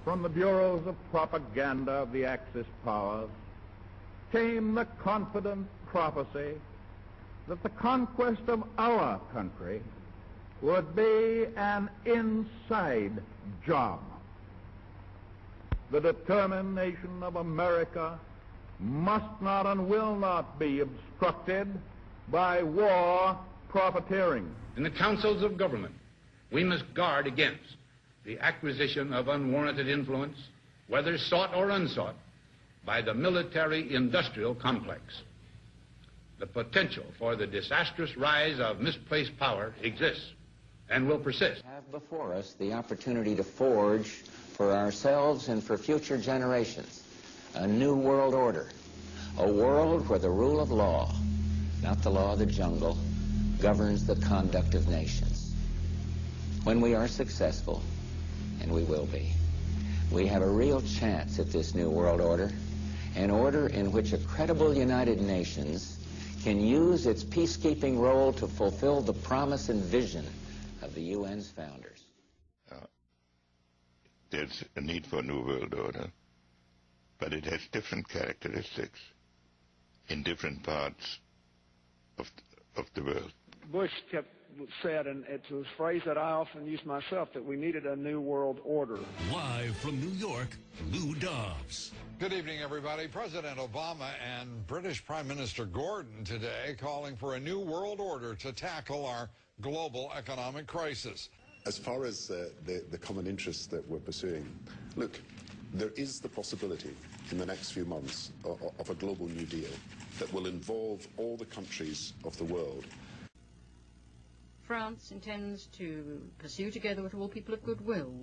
from the bureaus of propaganda of the Axis powers came the confident prophecy that the conquest of our country would be an inside job. The determination of America must not and will not be obstructed by war profiteering. In the councils of government, we must guard against the acquisition of unwarranted influence, whether sought or unsought, by the military-industrial complex. The potential for the disastrous rise of misplaced power exists and will persist. We have before us the opportunity to forge for ourselves and for future generations a new world order, a world where the rule of law, not the law of the jungle, governs the conduct of nations. When we are successful, and we will be, we have a real chance at this new world order, an order in which a credible United Nations can use its peacekeeping role to fulfill the promise and vision of the UN's founders. There's a need for a new world order, but it has different characteristics in different parts of the world. Bush said, and it's a phrase that I often use myself, that we needed a new world order. Live from New York, Lou Dobbs. Good evening, everybody. President Obama and British Prime Minister Gordon today calling for a new world order to tackle our global economic crisis. As far as the common interests that we're pursuing, look, there is the possibility in the next few months of a global New Deal that will involve all the countries of the world. France intends to pursue, together with all people of goodwill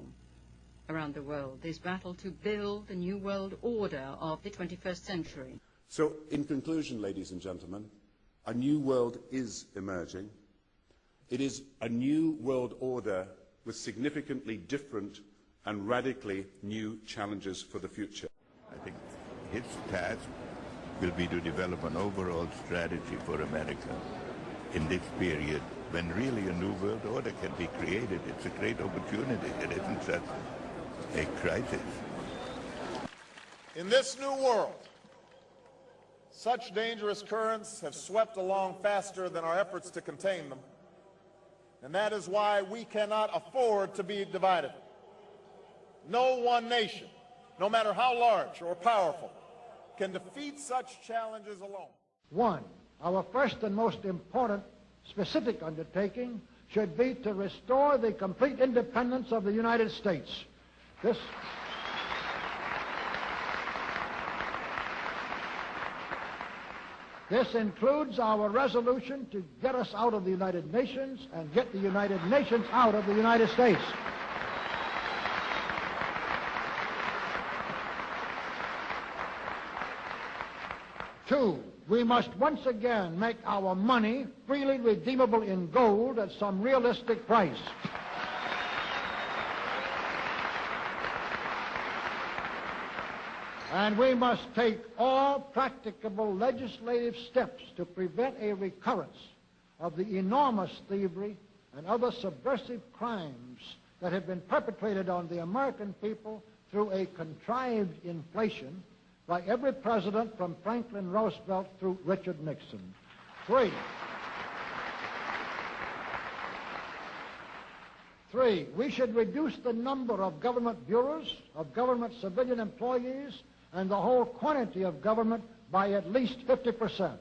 around the world, this battle to build the new world order of the 21st century. So, in conclusion, ladies and gentlemen, a new world is emerging. It is a new world order with significantly different and radically new challenges for the future. I think his task will be to develop an overall strategy for America in this period when really a new world order can be created. It's a great opportunity. It isn't just a crisis. In this new world, such dangerous currents have swept along faster than our efforts to contain them, and that is why we cannot afford to be divided. No one nation, no matter how large or powerful, can defeat such challenges alone. One, our first and most important specific undertaking should be to restore the complete independence of the United States. This includes our resolution to get us out of the United Nations and get the United Nations out of the United States. Two, we must once again make our money freely redeemable in gold at some realistic price. And we must take all practicable legislative steps to prevent a recurrence of the enormous thievery and other subversive crimes that have been perpetrated on the American people through a contrived inflation by every president from Franklin Roosevelt through Richard Nixon. Three, we should reduce the number of government bureaus, of government civilian employees, and the whole quantity of government by at least 50%.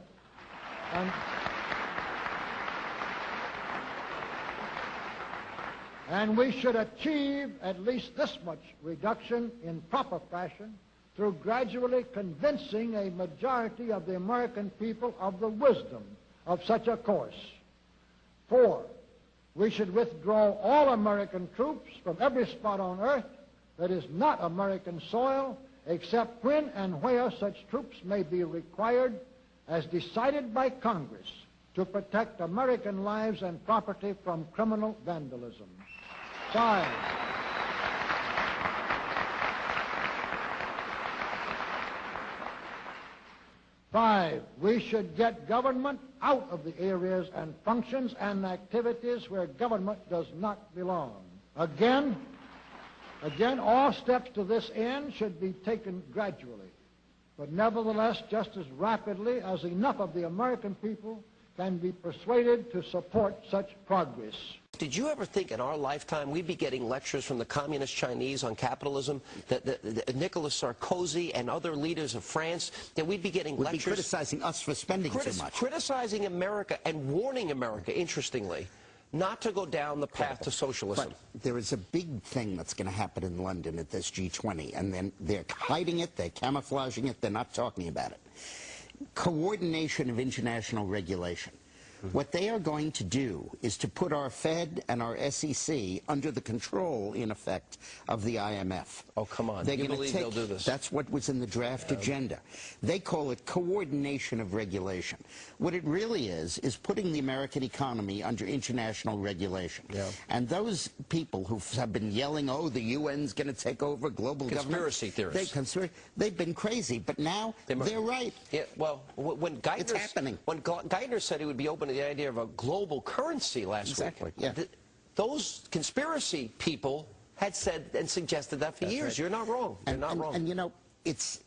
And we should achieve at least this much reduction in proper fashion through gradually convincing a majority of the American people of the wisdom of such a course. Four, we should withdraw all American troops from every spot on earth that is not American soil, except when and where such troops may be required as decided by Congress to protect American lives and property from criminal vandalism. Five, we should get government out of the areas and functions and activities where government does not belong. Again, Again, all steps to this end should be taken gradually, but nevertheless just as rapidly as enough of the American people can be persuaded to support such progress. Did you ever think in our lifetime we'd be getting lectures from the communist Chinese on capitalism, that Nicolas Sarkozy and other leaders of France, that we'd be getting lectures? Would be criticizing us for spending too much. Criticizing America and warning America, interestingly, not to go down the path to socialism. But there is a big thing that's going to happen in London at this G20, and then they're hiding it, they're camouflaging it, they're not talking about it. Coordination of international regulation. What they are going to do is to put our Fed and our SEC under the control, in effect, of the IMF. Oh, come on. They're You gonna believe take, they'll do this? That's what was in the draft agenda. They call it coordination of regulation. What it really is putting the American economy under international regulation. Yeah. And those people who have been yelling, oh, the UN's going to take over global Conspiracy government. theorists. They've been crazy, but now they're right. Yeah, well, when It's happening. When Geithner said he would be open to the idea of a global currency last Exactly, week, yeah. those conspiracy people had said and suggested that for years. Right. You're not wrong. You're not wrong. And you know, it's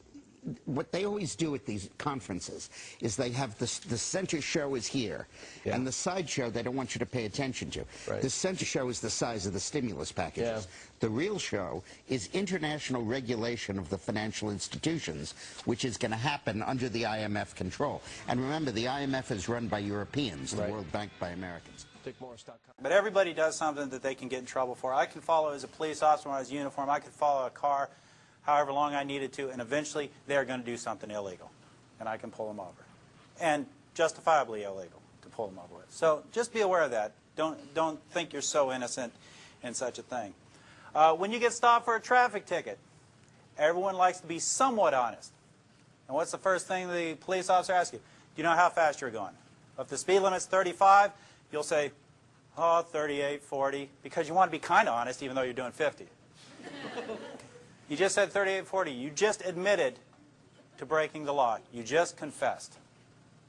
what they always do at these conferences is they have the center show is here, and the side show they don't want you to pay attention to. Right. The center show is the size of the stimulus packages. Yeah. The real show is international regulation of the financial institutions, which is going to happen under the IMF control. And remember, the IMF is run by Europeans, the World Bank by Americans. But everybody does something that they can get in trouble for. I can follow as a police officer when I was in uniform. I could follow a car however long I needed to, and eventually they're going to do something illegal, and I can pull them over, and justifiably illegal to pull them over with. So just be aware of that. Don't think you're so innocent in such a thing. When you get stopped for a traffic ticket, everyone likes to be somewhat honest. And what's the first thing the police officer asks you? Do you know how fast you're going? If the speed limit's 35, you'll say, oh, 38, 40, because you want to be kind of honest even though you're doing 50. You just said 38, 40. You just admitted to breaking the law. You just confessed.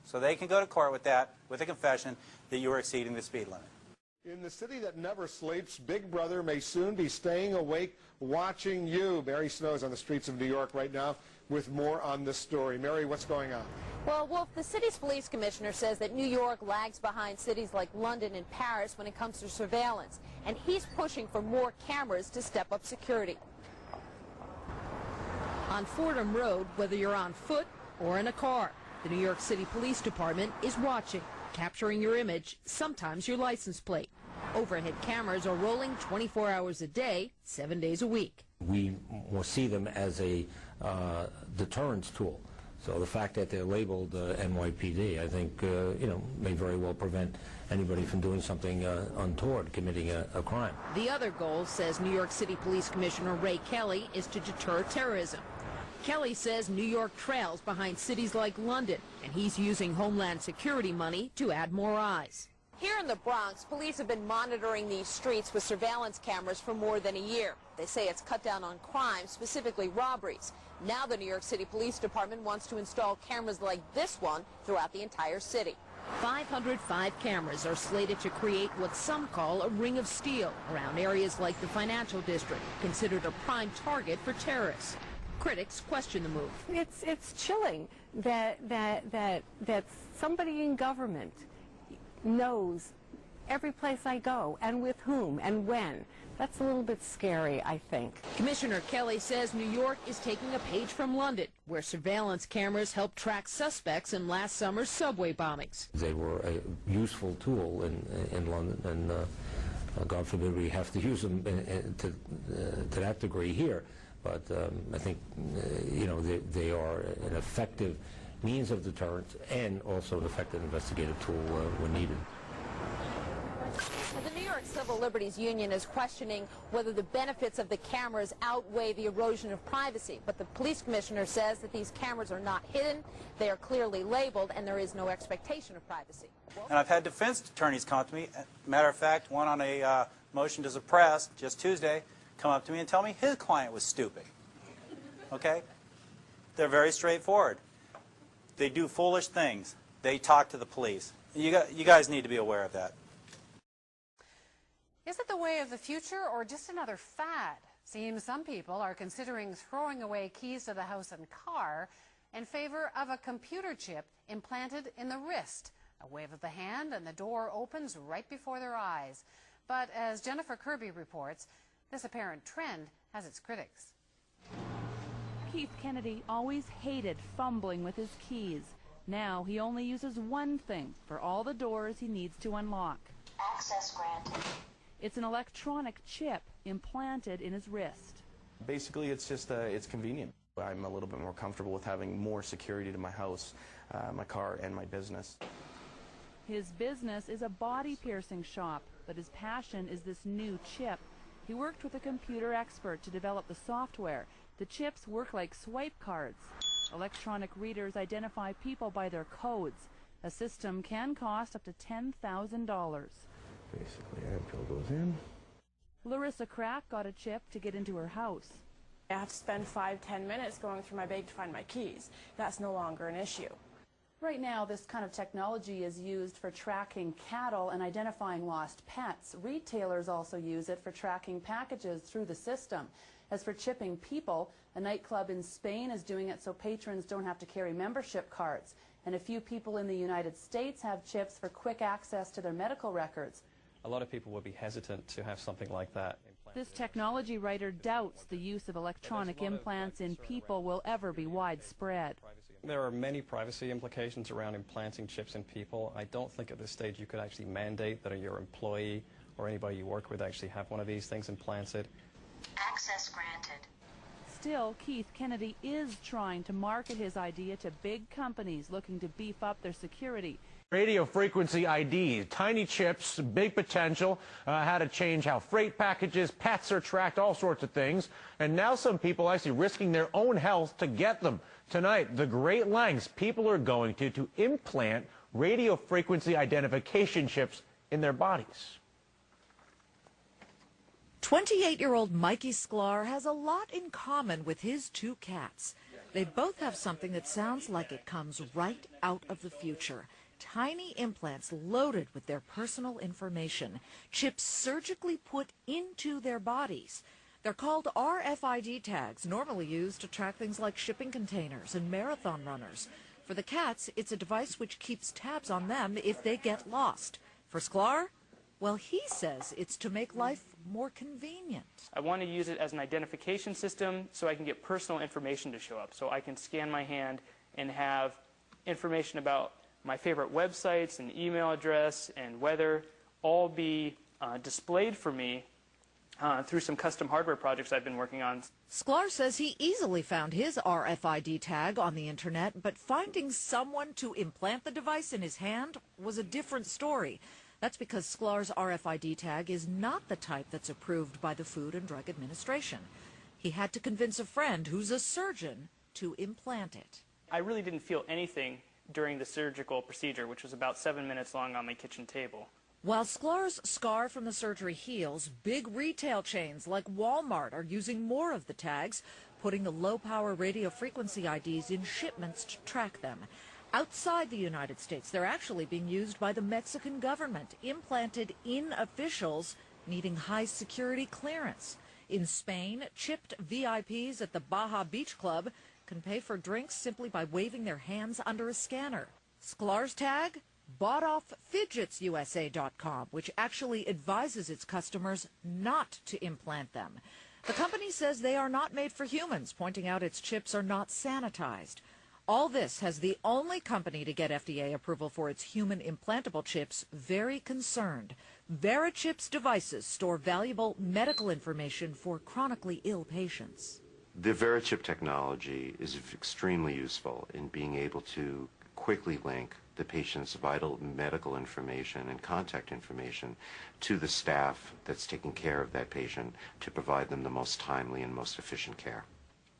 So they can go to court with that, with a confession that you were exceeding the speed limit. In the city that never sleeps, Big Brother may soon be staying awake watching you. Mary Snow's on the streets of New York right now with more on this story. Mary, what's going on? Well, Wolf, the city's police commissioner says that New York lags behind cities like London and Paris when it comes to surveillance, and he's pushing for more cameras to step up security. On Fordham Road, whether you're on foot or in a car, the New York City Police Department is watching, capturing your image, sometimes your license plate. Overhead cameras are rolling 24 hours a day, 7 days a week. We will see them as a deterrence tool. So the fact that they're labeled NYPD, I think, may very well prevent anybody from doing something untoward, committing a crime. The other goal, says New York City Police Commissioner Ray Kelly, is to deter terrorism. Kelly says New York trails behind cities like London, and he's using Homeland Security money to add more eyes. Here in the Bronx, police have been monitoring these streets with surveillance cameras for more than a year. They say it's cut down on crime, specifically robberies. Now the New York City Police Department wants to install cameras like this one throughout the entire city. 505 cameras are slated to create what some call a ring of steel around areas like the financial district, considered a prime target for terrorists. Critics question the move. It's chilling that somebody in government knows every place I go and with whom and when. That's a little bit scary, I think. Commissioner Kelly says New York is taking a page from London, where surveillance cameras helped track suspects in last summer's subway bombings. They were a useful tool in London, and God forbid we have to use them to that degree here. But I think, they are an effective means of deterrence and also an effective investigative tool when needed. The New York Civil Liberties Union is questioning whether the benefits of the cameras outweigh the erosion of privacy. But the police commissioner says that these cameras are not hidden, they are clearly labeled, and there is no expectation of privacy. And I've had defense attorneys come up to me. Matter of fact, one on a motion to suppress just Tuesday, come up to me and tell me his client was stupid. Okay? They're very straightforward. They do foolish things. They talk to the police. You guys need to be aware of that. Is it the way of the future or just another fad? Seems some people are considering throwing away keys to the house and car in favor of a computer chip implanted in the wrist. A wave of the hand and the door opens right before their eyes. But as Jennifer Kirby reports, this apparent trend has its critics. Keith Kennedy always hated fumbling with his keys. Now he only uses one thing for all the doors he needs to unlock. Access granted. It's an electronic chip implanted in his wrist. Basically, it's just it's convenient. I'm a little bit more comfortable with having more security to my house, my car, and my business. His business is a body-piercing shop, but his passion is this new chip. He worked with a computer expert to develop the software. The chips work like swipe cards. Electronic readers identify people by their codes. A system can cost up to $10,000. Basically, ampule goes in. Larissa Crack got a chip to get into her house. I have to spend 5-10 minutes going through my bag to find my keys. That's no longer an issue. Right now, this kind of technology is used for tracking cattle and identifying lost pets. Retailers also use it for tracking packages through the system. As for chipping people, a nightclub in Spain is doing it so patrons don't have to carry membership cards. And a few people in the United States have chips for quick access to their medical records. A lot of people would be hesitant to have something like that. This technology writer doubts the use of electronic implants in people will ever be widespread. There are many privacy implications around implanting chips in people. I don't think at this stage you could actually mandate that your employee or anybody you work with actually have one of these things implanted. Access granted. Still, Keith Kennedy is trying to market his idea to big companies looking to beef up their security. Radio frequency ID, tiny chips, big potential, how to change how freight packages, pets are tracked, all sorts of things. And now some people actually risking their own health to get them. Tonight, the great lengths people are going to implant radio frequency identification chips in their bodies. 28-year-old Mikey Sklar has a lot in common with his two cats. They both have something that sounds like it comes right out of the future. Tiny implants loaded with their personal information, chips surgically put into their bodies. They're called RFID tags, normally used to track things like shipping containers and marathon runners. For the cats, it's a device which keeps tabs on them if they get lost. For Sklar, well, he says it's to make life more convenient. I want to use it as an identification system so I can get personal information to show up. So I can scan my hand and have information about my favorite websites and email address and weather all be displayed for me through some custom hardware projects I've been working on. Sklar says he easily found his RFID tag on the internet, but finding someone to implant the device in his hand was a different story. That's because Sklar's RFID tag is not the type that's approved by the Food and Drug Administration. He had to convince a friend who's a surgeon to implant it. I really didn't feel anything during the surgical procedure, which was about 7 minutes long on my kitchen table. While Sklar's scar from the surgery heals, big retail chains like Walmart are using more of the tags, putting the low-power radio frequency IDs in shipments to track them. Outside the United States, they're actually being used by the Mexican government, implanted in officials needing high security clearance. In Spain, chipped VIPs at the Baja Beach Club can pay for drinks simply by waving their hands under a scanner. Sklar's tag? Bought off fidgetsusa.com, which actually advises its customers not to implant them. The company says they are not made for humans, pointing out its chips are not sanitized. All this has the only company to get FDA approval for its human implantable chips very concerned. VeriChip's devices store valuable medical information for chronically ill patients. The VeriChip technology is extremely useful in being able to quickly link the patient's vital medical information and contact information to the staff that's taking care of that patient to provide them the most timely and most efficient care.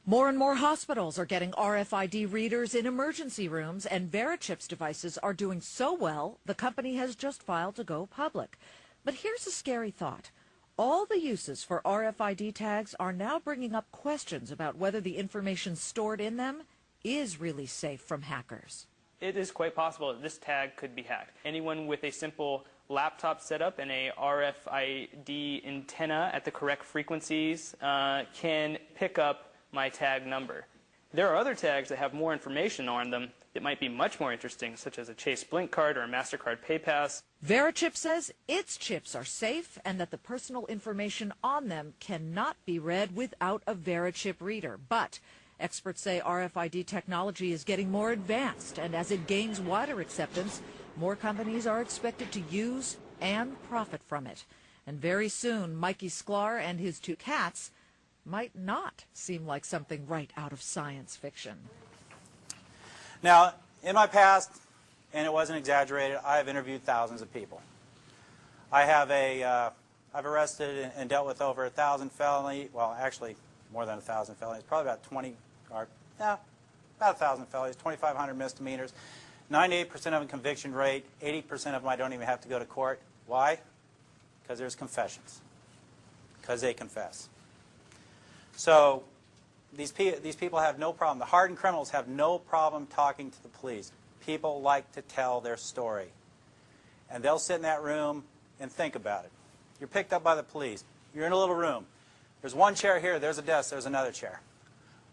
More and more hospitals are getting RFID readers in emergency rooms, and VeriChip's devices are doing so well, the company has just filed to go public. But here's a scary thought. All the uses for RFID tags are now bringing up questions about whether the information stored in them is really safe from hackers. It is quite possible that this tag could be hacked. Anyone with a simple laptop setup and a RFID antenna at the correct frequencies can pick up my tag number. There are other tags that have more information on them that might be much more interesting, such as a Chase Blink card or a MasterCard PayPass. Verichip says its chips are safe and that the personal information on them cannot be read without a Verichip reader. But experts say RFID technology is getting more advanced, and as it gains wider acceptance, more companies are expected to use and profit from it. And very soon, Mikey Sklar and his 2 cats might not seem like something right out of science fiction. Now, in my past, and it wasn't exaggerated, I have interviewed thousands of people. I've arrested and dealt with over 1,000 felonies, well, actually more than 1,000 felonies, probably about 20, or yeah, about 1,000 felonies, 2,500 misdemeanors, 98% of them conviction rate, 80% of them I don't even have to go to court. Why? Because there's confessions. Because they confess. So these people have no problem. The hardened criminals have no problem talking to the police. People like to tell their story. And they'll sit in that room and think about it. You're picked up by the police. You're in a little room. There's one chair here. There's a desk. There's another chair.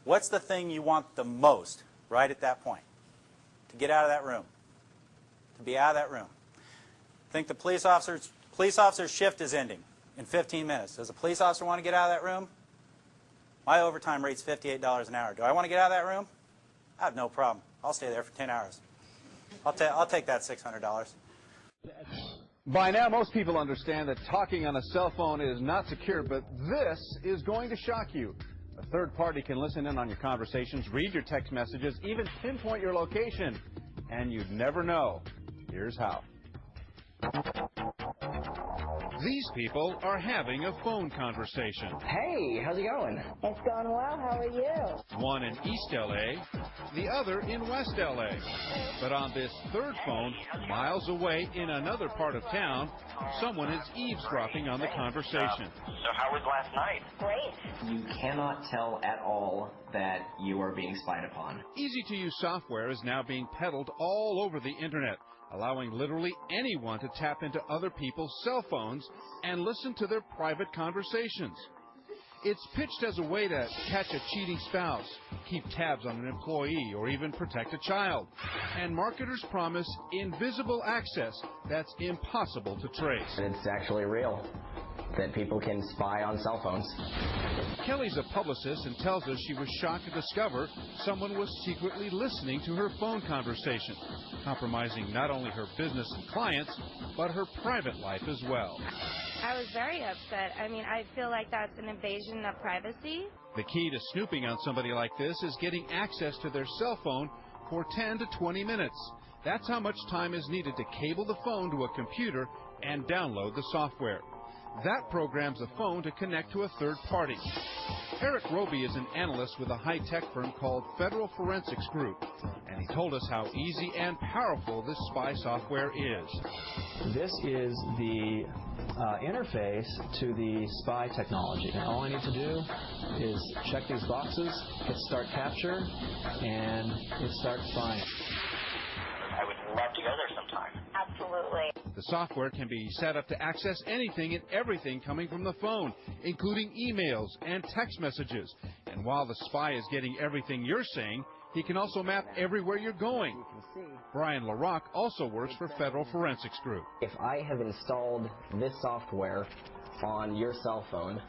What's the thing you want the most right at that point? To get out of that room. To be out of that room. Think the police officer's shift is ending in 15 minutes. Does a police officer want to get out of that room? My overtime rate's $58 an hour. Do I want to get out of that room? I have no problem. I'll stay there for 10 hours. I'll take that $600. By now, most people understand that talking on a cell phone is not secure, but this is going to shock you. A third party can listen in on your conversations, read your text messages, even pinpoint your location. And you'd never know. Here's how. These people are having a phone conversation. Hey, how's it going? It's going well. How are you? One in East L.A., the other in West L.A. But on this third phone, miles away in another part of town, someone is eavesdropping on the conversation. So how was last night? Great. You cannot tell at all that you are being spied upon. Easy-to-use software is now being peddled all over the Internet, allowing literally anyone to tap into other people's cell phones and listen to their private conversations. It's pitched as a way to catch a cheating spouse, keep tabs on an employee, or even protect a child. And marketers promise invisible access that's impossible to trace. It's actually real, that people can spy on cell phones. Kelly's a publicist and tells us she was shocked to discover someone was secretly listening to her phone conversation, compromising not only her business and clients, but her private life as well. I was very upset. I mean, I feel like that's an invasion of privacy. The key to snooping on somebody like this is getting access to their cell phone for 10 to 20 minutes. That's how much time is needed to cable the phone to a computer and download the software. That programs the phone to connect to a third party. Eric Roby is an analyst with a high-tech firm called Federal Forensics Group, and he told us how easy and powerful this spy software is. This is the interface to the spy technology. And all I need to do is check these boxes, hit start capture, and it starts spying. I would love to go there sometime. Absolutely. The software can be set up to access anything and everything coming from the phone, including emails and text messages. And while the spy is getting everything you're saying, he can also map everywhere you're going. Brian LaRock also works for Federal Forensics Group. If I have installed this software on your cell phone,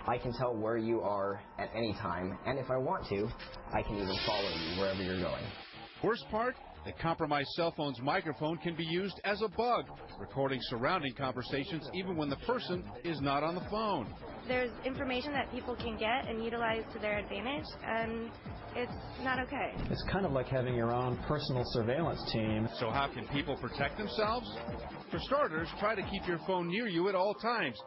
I can tell where you are at any time, and if I want to, I can even follow you wherever you're going. Worst part? The compromised cell phone's microphone can be used as a bug, recording surrounding conversations even when the person is not on the phone. There's information that people can get and utilize to their advantage, and it's not okay. It's kind of like having your own personal surveillance team. So how can people protect themselves? For starters, try to keep your phone near you at all times.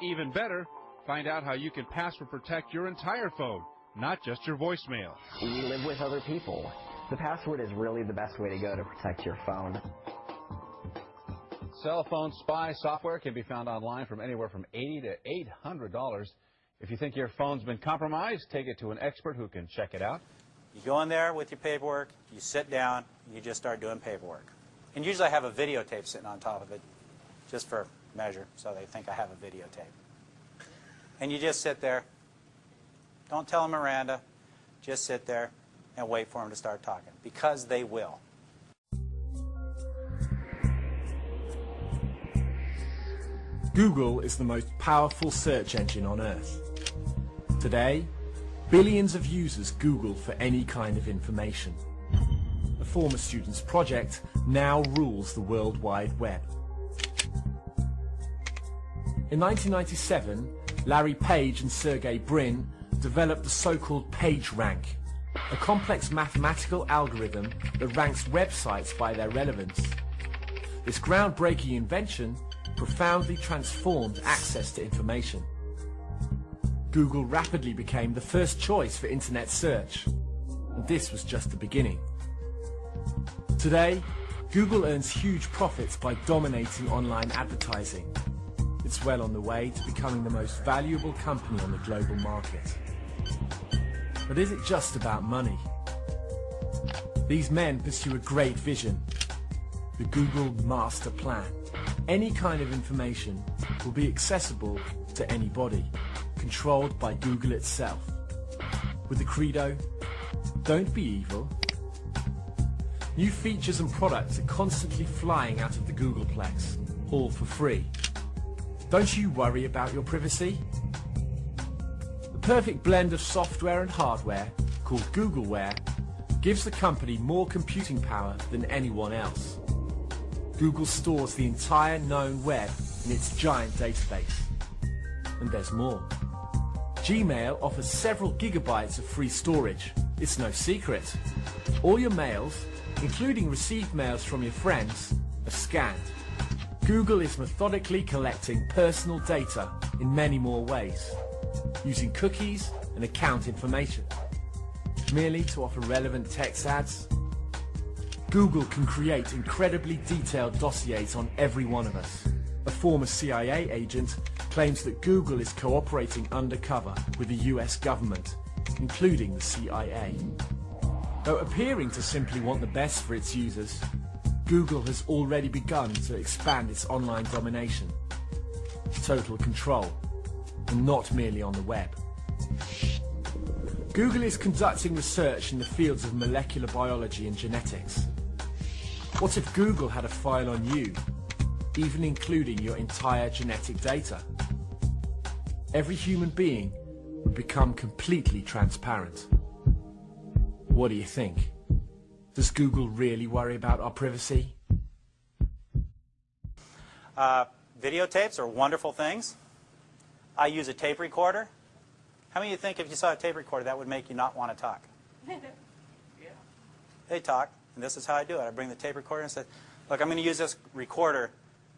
Even better, find out how you can password protect your entire phone, not just your voicemail. We live with other people. The password is really the best way to go to protect your phone. Cell phone spy software can be found online from anywhere from $80 to $800. If you think your phone's been compromised, take it to an expert who can check it out. You go in there with your paperwork, you sit down, and you just start doing paperwork. And usually I have a videotape sitting on top of it, just for measure, so they think I have a videotape. And you just sit there. Don't tell them Miranda. Just sit there and wait for them to start talking, because they will. Google is the most powerful search engine on Earth. Today, billions of users Google for any kind of information. A former student's project now rules the World Wide Web. In 1997, Larry Page and Sergey Brin developed the so-called PageRank, a complex mathematical algorithm that ranks websites by their relevance. This groundbreaking invention profoundly transformed access to information. Google rapidly became the first choice for internet search, and this was just the beginning. Today, Google earns huge profits by dominating online advertising. It's well on the way to becoming the most valuable company on the global market. But is it just about money? These men pursue a great vision, the Google Master Plan. Any kind of information will be accessible to anybody, controlled by Google itself. With the credo, don't be evil. New features and products are constantly flying out of the Googleplex, all for free. Don't you worry about your privacy? The perfect blend of software and hardware, called Googleware, gives the company more computing power than anyone else. Google stores the entire known web in its giant database. And there's more. Gmail offers several gigabytes of free storage. It's no secret. All your mails, including received mails from your friends, are scanned. Google is methodically collecting personal data in many more ways, using cookies and account information, merely to offer relevant text ads. Google can create incredibly detailed dossiers on every one of us. A former CIA agent claims that Google is cooperating undercover with the US government, including the CIA. Though appearing to simply want the best for its users, Google has already begun to expand its online domination. Total control, and not merely on the web. Google is conducting research in the fields of molecular biology and genetics. What if Google had a file on you, even including your entire genetic data? Every human being would become completely transparent. What do you think? Does Google really worry about our privacy? Videotapes are wonderful things. I use a tape recorder. How many of you think if you saw a tape recorder that would make you not want to talk? Yeah. They talk, and this is how I do it. I bring the tape recorder and say, look, I'm going to use this recorder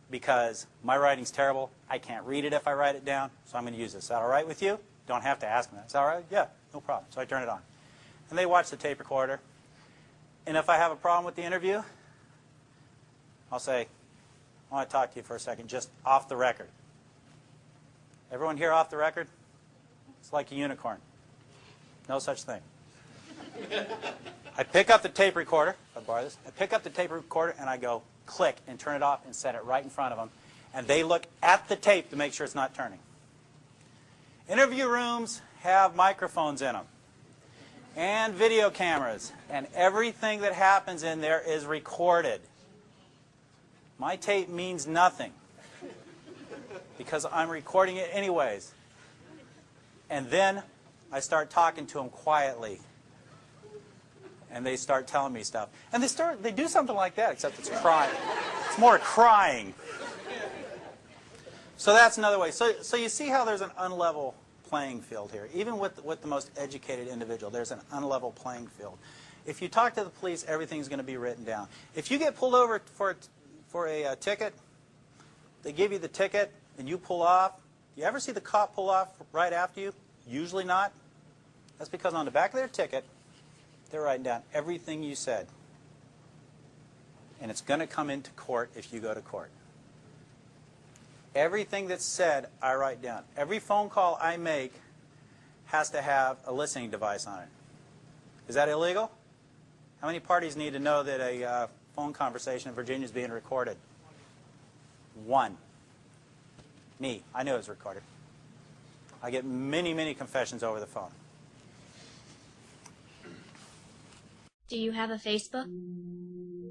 because my writing's terrible. I can't read it if I write it down, so I'm going to use this. Is that all right with you? Don't have to ask me that. Is that all right? Yeah, no problem. So I turn it on. And they watch the tape recorder. And if I have a problem with the interview, I'll say, I want to talk to you for a second, just off the record. Everyone here off the record? It's like a unicorn. No such thing. I pick up the tape recorder. I borrow this. I pick up the tape recorder and I go click and turn it off and set it right in front of them. And they look at the tape to make sure it's not turning. Interview rooms have microphones in them and video cameras, and everything that happens in there is recorded. My tape means nothing because I'm recording it anyways. And then I start talking to them quietly, and they start telling me stuff. And they do something like that, except it's crying. It's more crying. So that's another way. So you see how there's an unlevel playing field here. Even with the most educated individual, there's an unlevel playing field. If you talk to the police, everything's going to be written down. If you get pulled over for a ticket, they give you the ticket, and you pull off. You ever see the cop pull off right after you? Usually not. That's because on the back of their ticket, they're writing down everything you said. And it's going to come into court if you go to court. Everything that's said, I write down. Every phone call I make has to have a listening device on it. Is that illegal? How many parties need to know that a phone conversation in Virginia is being recorded? One. Me. I knew it was recorded. I get many, many confessions over the phone. Do you have a Facebook?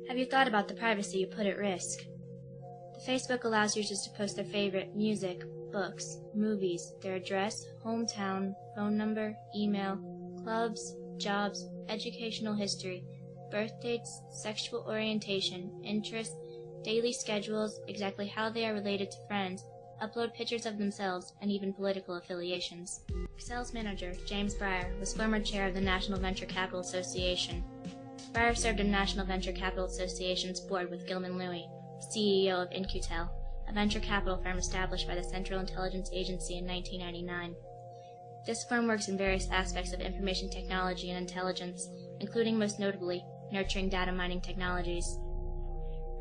Have you thought about the privacy you put at risk? The Facebook allows users to post their favorite music, books, movies, their address, hometown, phone number, email, clubs, jobs, educational history, birth dates, sexual orientation, interests, daily schedules, exactly how they are related to friends, upload pictures of themselves, and even political affiliations. Excel's manager, James Breyer, was former chair of the National Venture Capital Association. Breyer served on National Venture Capital Association's board with Gilman Louie, CEO of In-Q-Tel, a venture capital firm established by the Central Intelligence Agency in 1999. This firm works in various aspects of information technology and intelligence, including most notably, nurturing data mining technologies.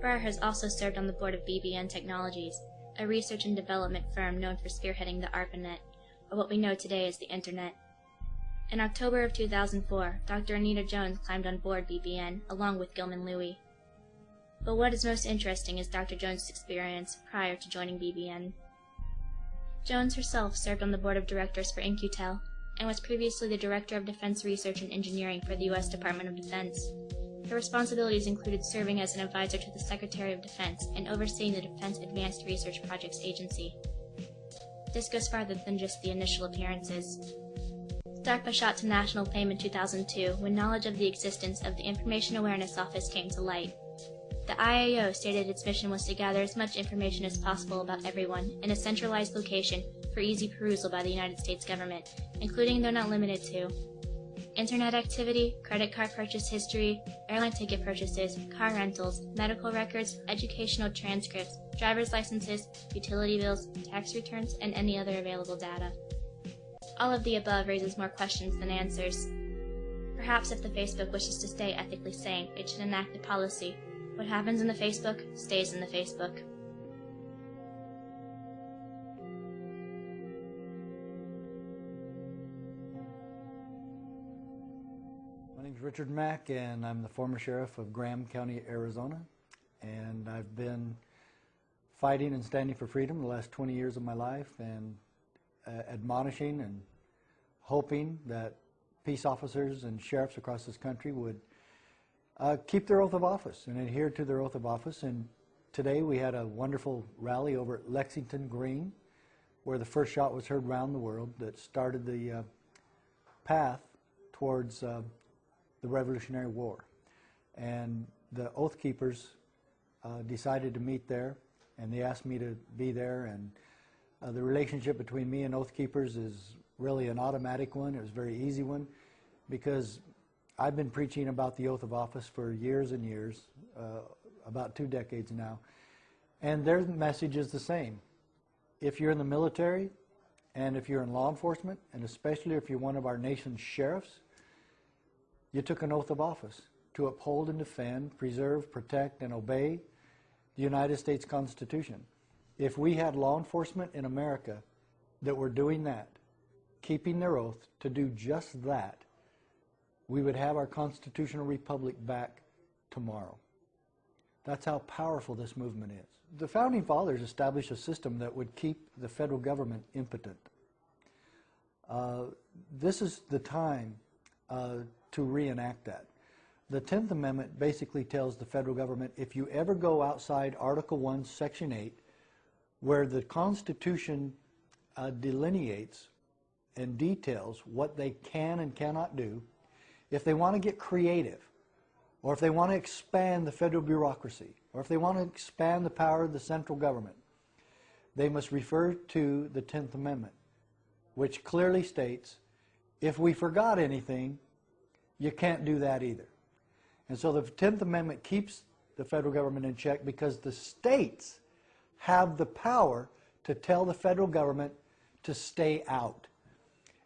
Breyer has also served on the board of BBN Technologies, a research and development firm known for spearheading the ARPANET, or what we know today as the Internet. In October of 2004, Dr. Anita Jones climbed on board BBN, along with Gilman Louie. But what is most interesting is Dr. Jones' experience prior to joining BBN. Jones herself served on the board of directors for In-Q-Tel, and was previously the Director of Defense Research and Engineering for the U.S. Department of Defense. Her responsibilities included serving as an advisor to the Secretary of Defense and overseeing the Defense Advanced Research Projects Agency. This goes farther than just the initial appearances. DARPA shot to national fame in 2002 when knowledge of the existence of the Information Awareness Office came to light. The IAO stated its mission was to gather as much information as possible about everyone in a centralized location for easy perusal by the United States government, including though not limited to Internet activity, credit card purchase history, airline ticket purchases, car rentals, medical records, educational transcripts, driver's licenses, utility bills, tax returns, and any other available data. All of the above raises more questions than answers. Perhaps if the Facebook wishes to stay ethically sane, it should enact a policy. What happens in the Facebook stays in the Facebook. My name is Richard Mack, and I'm the former sheriff of Graham County, Arizona. And I've been fighting and standing for freedom the last 20 years of my life, and admonishing and hoping that peace officers and sheriffs across this country would keep their oath of office and adhere to their oath of office. And today we had a wonderful rally over at Lexington Green, where the first shot was heard around the world that started the path towards the Revolutionary War. And the Oath Keepers decided to meet there, and they asked me to be there. And the relationship between me and Oath Keepers is really an automatic one. It was a very easy one, because I've been preaching about the oath of office for years and years, about 2 decades now, and their message is the same. If you're in the military, and if you're in law enforcement, and especially if you're one of our nation's sheriffs, you took an oath of office to uphold and defend, preserve, protect, and obey the United States Constitution. If we had law enforcement in America that were doing that, keeping their oath to do just that, we would have our constitutional republic back tomorrow. That's how powerful this movement is. The Founding Fathers established a system that would keep the federal government impotent. This is the time to reenact that. The 10th Amendment basically tells the federal government, if you ever go outside Article 1, Section 8, where the Constitution delineates and details what they can and cannot do, if they want to get creative, or if they want to expand the federal bureaucracy, or if they want to expand the power of the central government, they must refer to the 10th Amendment, which clearly states, if we forgot anything, you can't do that either. And so the 10th Amendment keeps the federal government in check, because the states have the power to tell the federal government to stay out.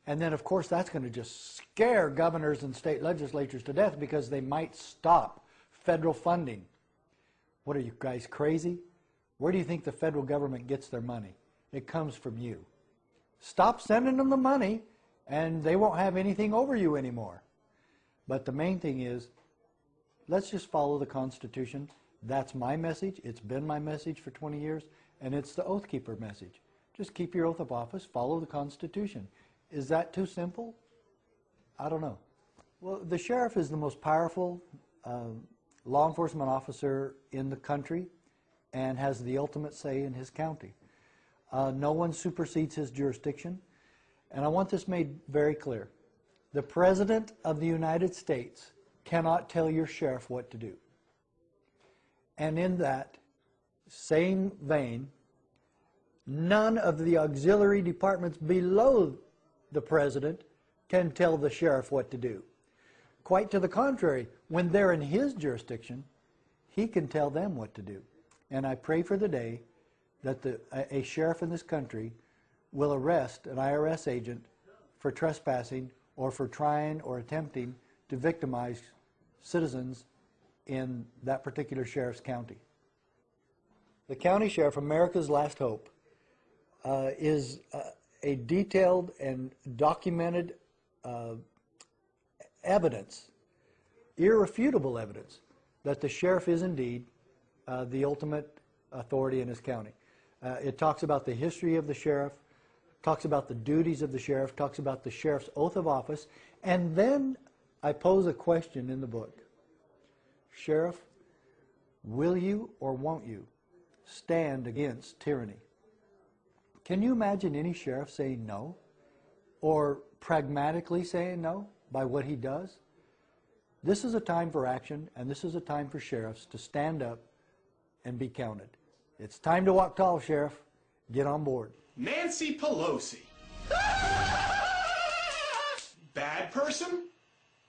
And then, of course, that's going to just scare governors and state legislatures to death, because they might stop federal funding. What are you guys, crazy? Where do you think the federal government gets their money? It comes from you. Stop sending them the money, and they won't have anything over you anymore. But the main thing is, let's just follow the Constitution. That's my message. It's been my message for 20 years, and it's the Oath Keeper message. Just keep your oath of office, follow the Constitution. Is that too simple? I don't know. Well, the sheriff is the most powerful law enforcement officer in the country and has the ultimate say in his county. No one supersedes his jurisdiction. And I want this made very clear. The President of the United States cannot tell your sheriff what to do. And in that same vein, none of the auxiliary departments below the President can tell the sheriff what to do. Quite to the contrary, when they're in his jurisdiction, he can tell them what to do. And I pray for the day that a sheriff in this country will arrest an IRS agent for trespassing or for trying or attempting to victimize citizens in that particular sheriff's county. The county sheriff, America's last hope, is a detailed and documented evidence, irrefutable evidence, that the sheriff is indeed the ultimate authority in his county. It talks about the history of the sheriff, talks about the duties of the sheriff, talks about the sheriff's oath of office, and then I pose a question in the book. Sheriff, will you or won't you stand against tyranny? Can you imagine any sheriff saying no, or pragmatically saying no by what he does? This is a time for action, and this is a time for sheriffs to stand up and be counted. It's time to walk tall, Sheriff. Get on board. Nancy Pelosi. Bad person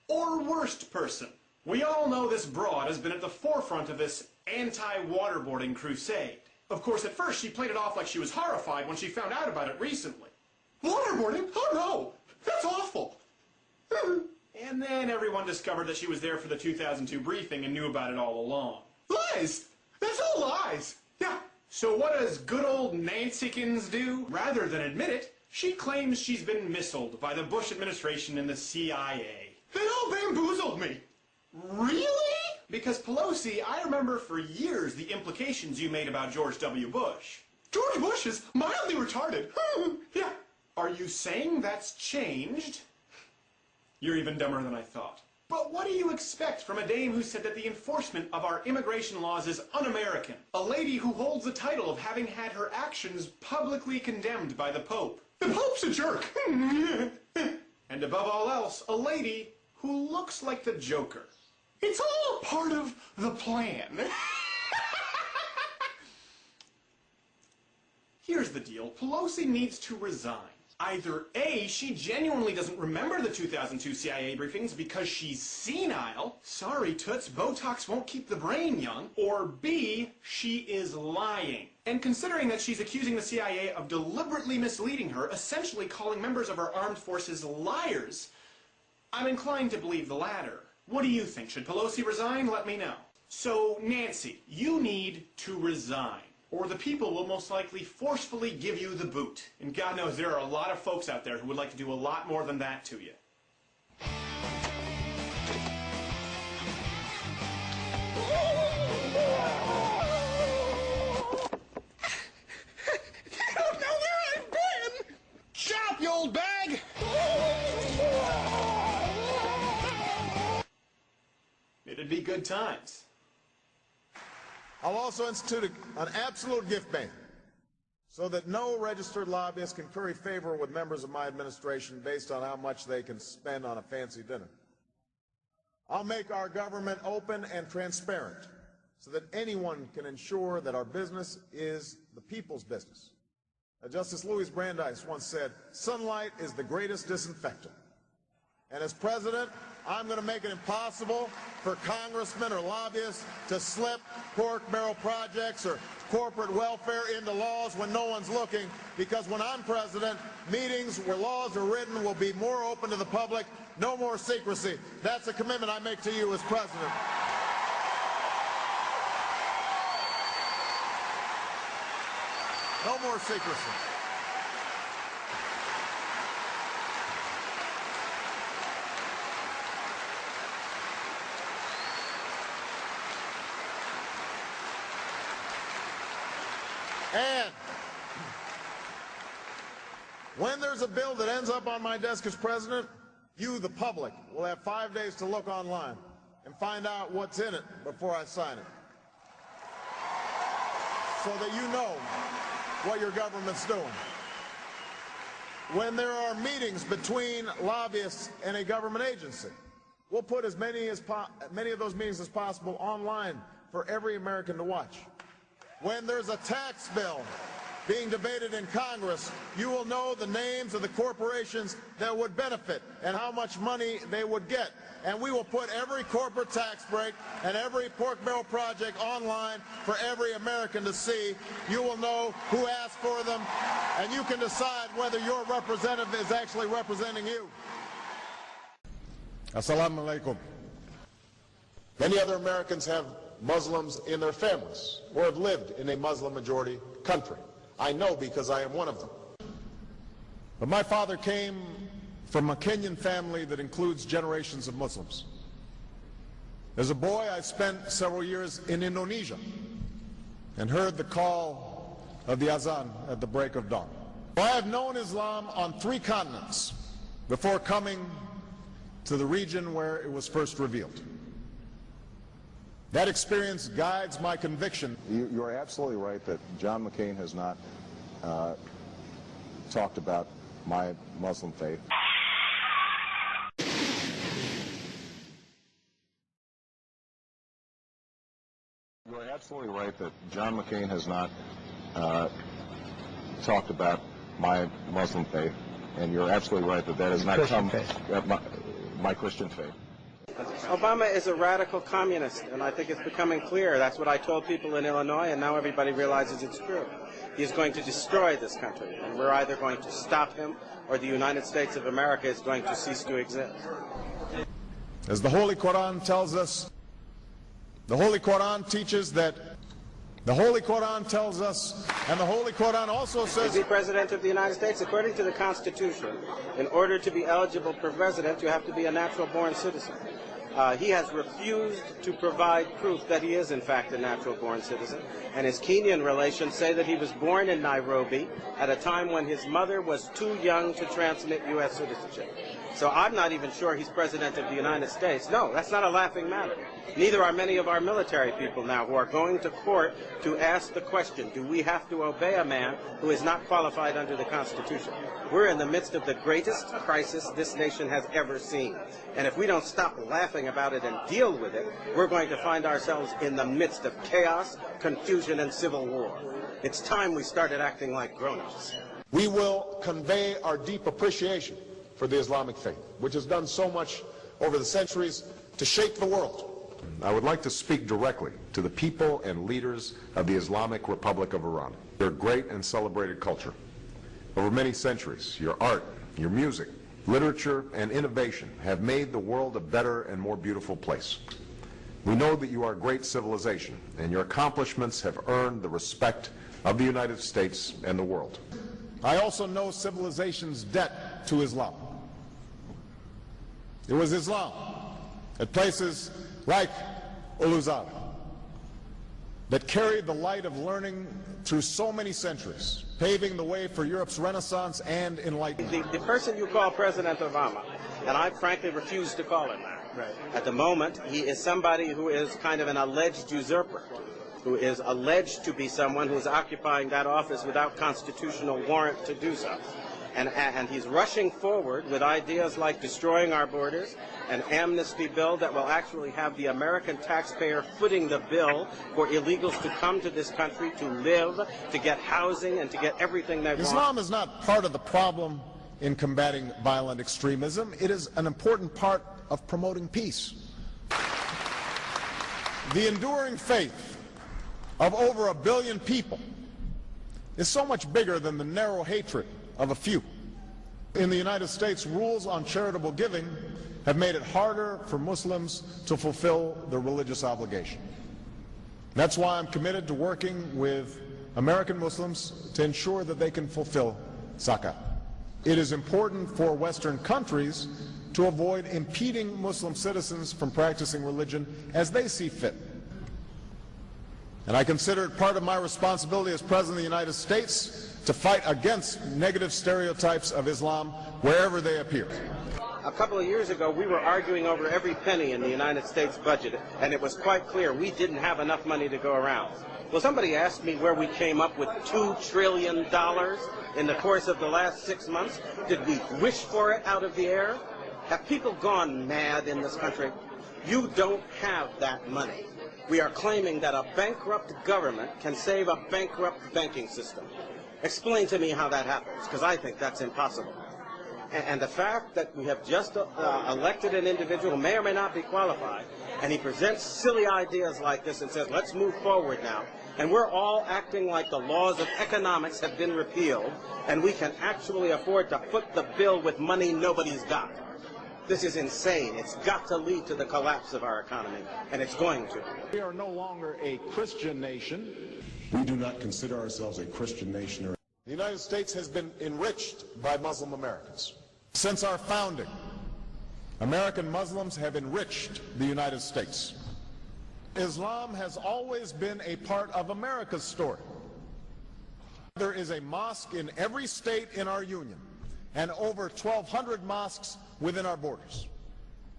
or worst person? We all know this broad has been at the forefront of this anti-waterboarding crusade. Of course, at first she played it off like she was horrified when she found out about it recently. Waterboarding? Oh no, that's awful. And then everyone discovered that she was there for the 2002 briefing and knew about it all along. Lies! That's all lies! Yeah. So what does good old Nancykins do? Rather than admit it, she claims she's been missiled by the Bush administration and the CIA. They all bamboozled me. Really? Because Pelosi, I remember for years the implications you made about George W. Bush. George Bush is mildly retarded. Yeah. Are you saying that's changed? You're even dumber than I thought. But what do you expect from a dame who said that the enforcement of our immigration laws is un-American? A lady who holds the title of having had her actions publicly condemned by the Pope. The Pope's a jerk! And above all else, a lady who looks like the Joker. It's all part of the plan. Here's the deal. Pelosi needs to resign. Either A, she genuinely doesn't remember the 2002 CIA briefings because she's senile. Sorry, Toots, Botox won't keep the brain young. Or B, she is lying. And considering that she's accusing the CIA of deliberately misleading her, essentially calling members of our armed forces liars, I'm inclined to believe the latter. What do you think? Should Pelosi resign? Let me know. So, Nancy, you need to resign, or the people will most likely forcefully give you the boot. And God knows there are a lot of folks out there who would like to do a lot more than that to you. You don't know where I've been! Shut up, you old bag! It'd be good times. I'll also institute an absolute gift ban so that no registered lobbyist can curry favor with members of my administration based on how much they can spend on a fancy dinner. I'll make our government open and transparent so that anyone can ensure that our business is the people's business. Justice Louis Brandeis once said, "Sunlight is the greatest disinfectant." And as president, I'm going to make it impossible for congressmen or lobbyists to slip pork barrel projects or corporate welfare into laws when no one's looking, because when I'm president, meetings where laws are written will be more open to the public, no more secrecy. That's a commitment I make to you as president. No more secrecy. When there's a bill that ends up on my desk as president, you, the public, will have 5 days to look online and find out what's in it before I sign it, so that you know what your government's doing. When there are meetings between lobbyists and a government agency, we'll put as many of those meetings as possible online for every American to watch. When there's a tax bill being debated in Congress, you will know the names of the corporations that would benefit and how much money they would get. And we will put every corporate tax break and every pork barrel project online for every American to see. You will know who asked for them, and you can decide whether your representative is actually representing you. Assalamu alaikum. Many other Americans have Muslims in their families or have lived in a Muslim-majority country. I know because I am one of them. But my father came from a Kenyan family that includes generations of Muslims. As a boy, I spent several years in Indonesia and heard the call of the azan at the break of dawn. I have known Islam on 3 continents before coming to the region where it was first revealed. That experience guides my conviction. You are absolutely right that John McCain has not talked about my Muslim faith. You are absolutely right that John McCain has not talked about my Muslim faith, and you're absolutely right that that has not come my Christian faith. Obama is a radical communist, and I think it's becoming clear. That's what I told people in Illinois, and now everybody realizes it's true. He's going to destroy this country, and we're either going to stop him or the United States of America is going to cease to exist. As the Holy Quran tells us, the Holy Quran teaches that, the Holy Quran tells us, and the Holy Quran also says... Is he President of the United States? According to the Constitution, in order to be eligible for president, you have to be a natural-born citizen. He has refused to provide proof that he is, in fact, a natural-born citizen. And his Kenyan relations say that he was born in Nairobi at a time when his mother was too young to transmit U.S. citizenship. So I'm not even sure he's President of the United States. No, that's not a laughing matter. Neither are many of our military people now who are going to court to ask the question, do we have to obey a man who is not qualified under the Constitution? We're in the midst of the greatest crisis this nation has ever seen. And if we don't stop laughing about it and deal with it, we're going to find ourselves in the midst of chaos, confusion, and civil war. It's time we started acting like grown-ups. We will convey our deep appreciation for the Islamic faith, which has done so much over the centuries to shape the world. I would like to speak directly to the people and leaders of the Islamic Republic of Iran. Your great and celebrated culture. Over many centuries, your art, your music, literature, and innovation have made the world a better and more beautiful place. We know that you are a great civilization, and your accomplishments have earned the respect of the United States and the world. I also know civilization's debt to Islam. It was Islam at places like Uluzar that carried the light of learning through so many centuries, paving the way for Europe's Renaissance and Enlightenment. The person you call President Obama, and I frankly refuse to call him that. Right. At the moment, he is somebody who is kind of an alleged usurper, who is alleged to be someone who is occupying that office without constitutional warrant to do so. And he's rushing forward with ideas like destroying our borders, an amnesty bill that will actually have the American taxpayer footing the bill for illegals to come to this country to live, to get housing, and to get everything they want. Islam is not part of the problem in combating violent extremism. It is an important part of promoting peace. The enduring faith of over 1 billion people is so much bigger than the narrow hatred of a few. In the United States, rules on charitable giving have made it harder for Muslims to fulfill their religious obligation. That's why I'm committed to working with American Muslims to ensure that they can fulfill zakat. It is important for Western countries to avoid impeding Muslim citizens from practicing religion as they see fit. And I consider it part of my responsibility as President of the United States to fight against negative stereotypes of Islam wherever they appear. A couple of years ago, we were arguing over every penny in the United States budget, and it was quite clear we didn't have enough money to go around. Well, somebody asked me where we came up with $2 trillion in the course of the last 6 months. Did we wish for it out of the air? Have people gone mad in this country? You don't have that money. We are claiming that a bankrupt government can save a bankrupt banking system. Explain to me how that happens, because I think that's impossible. And the fact that we have just elected an individual who may or may not be qualified, and he presents silly ideas like this and says, let's move forward now, and we're all acting like the laws of economics have been repealed, and we can actually afford to foot the bill with money nobody's got. This is insane. It's got to lead to the collapse of our economy, and it's going to. We are no longer a Christian nation. We do not consider ourselves a Christian nation. The United States has been enriched by Muslim Americans. Since our founding, American Muslims have enriched the United States. Islam has always been a part of America's story. There is a mosque in every state in our union, and over 1,200 mosques within our borders.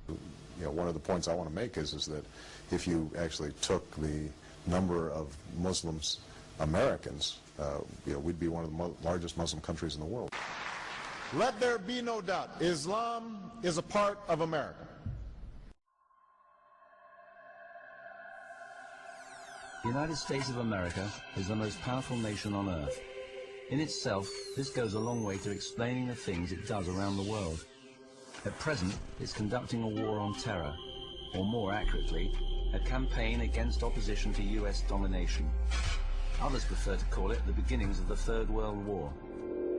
You know, one of the points I want to make is that if you actually took the number of Muslims Americans, you know, we'd be one of the largest Muslim countries in the world. Let there be no doubt, Islam is a part of America. The United States of America is the most powerful nation on earth. In itself, this goes a long way to explaining the things it does around the world. At present, it's conducting a war on terror, or more accurately, a campaign against opposition to US domination. Others prefer to call it the beginnings of the Third World War.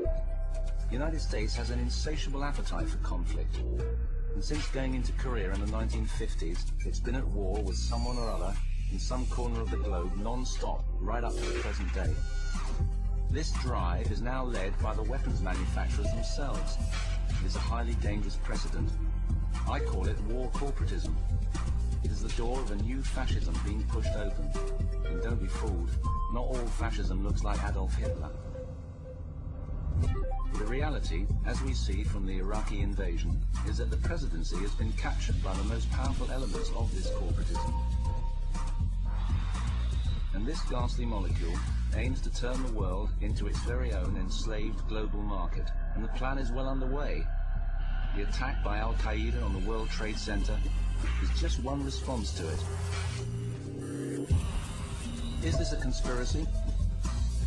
The United States has an insatiable appetite for conflict, and since going into Korea in the 1950s, it's been at war with someone or other in some corner of the globe non-stop right up to the present day. This drive is now led by the weapons manufacturers themselves. It is a highly dangerous precedent. I call it war corporatism. It is the door of a new fascism being pushed open. And don't be fooled, not all fascism looks like Adolf Hitler. The reality, as we see from the Iraqi invasion, is that the presidency has been captured by the most powerful elements of this corporatism. And this ghastly molecule aims to turn the world into its very own enslaved global market, and the plan is well underway. The attack by Al-Qaeda on the World Trade Center is just one response to it. Is this a conspiracy?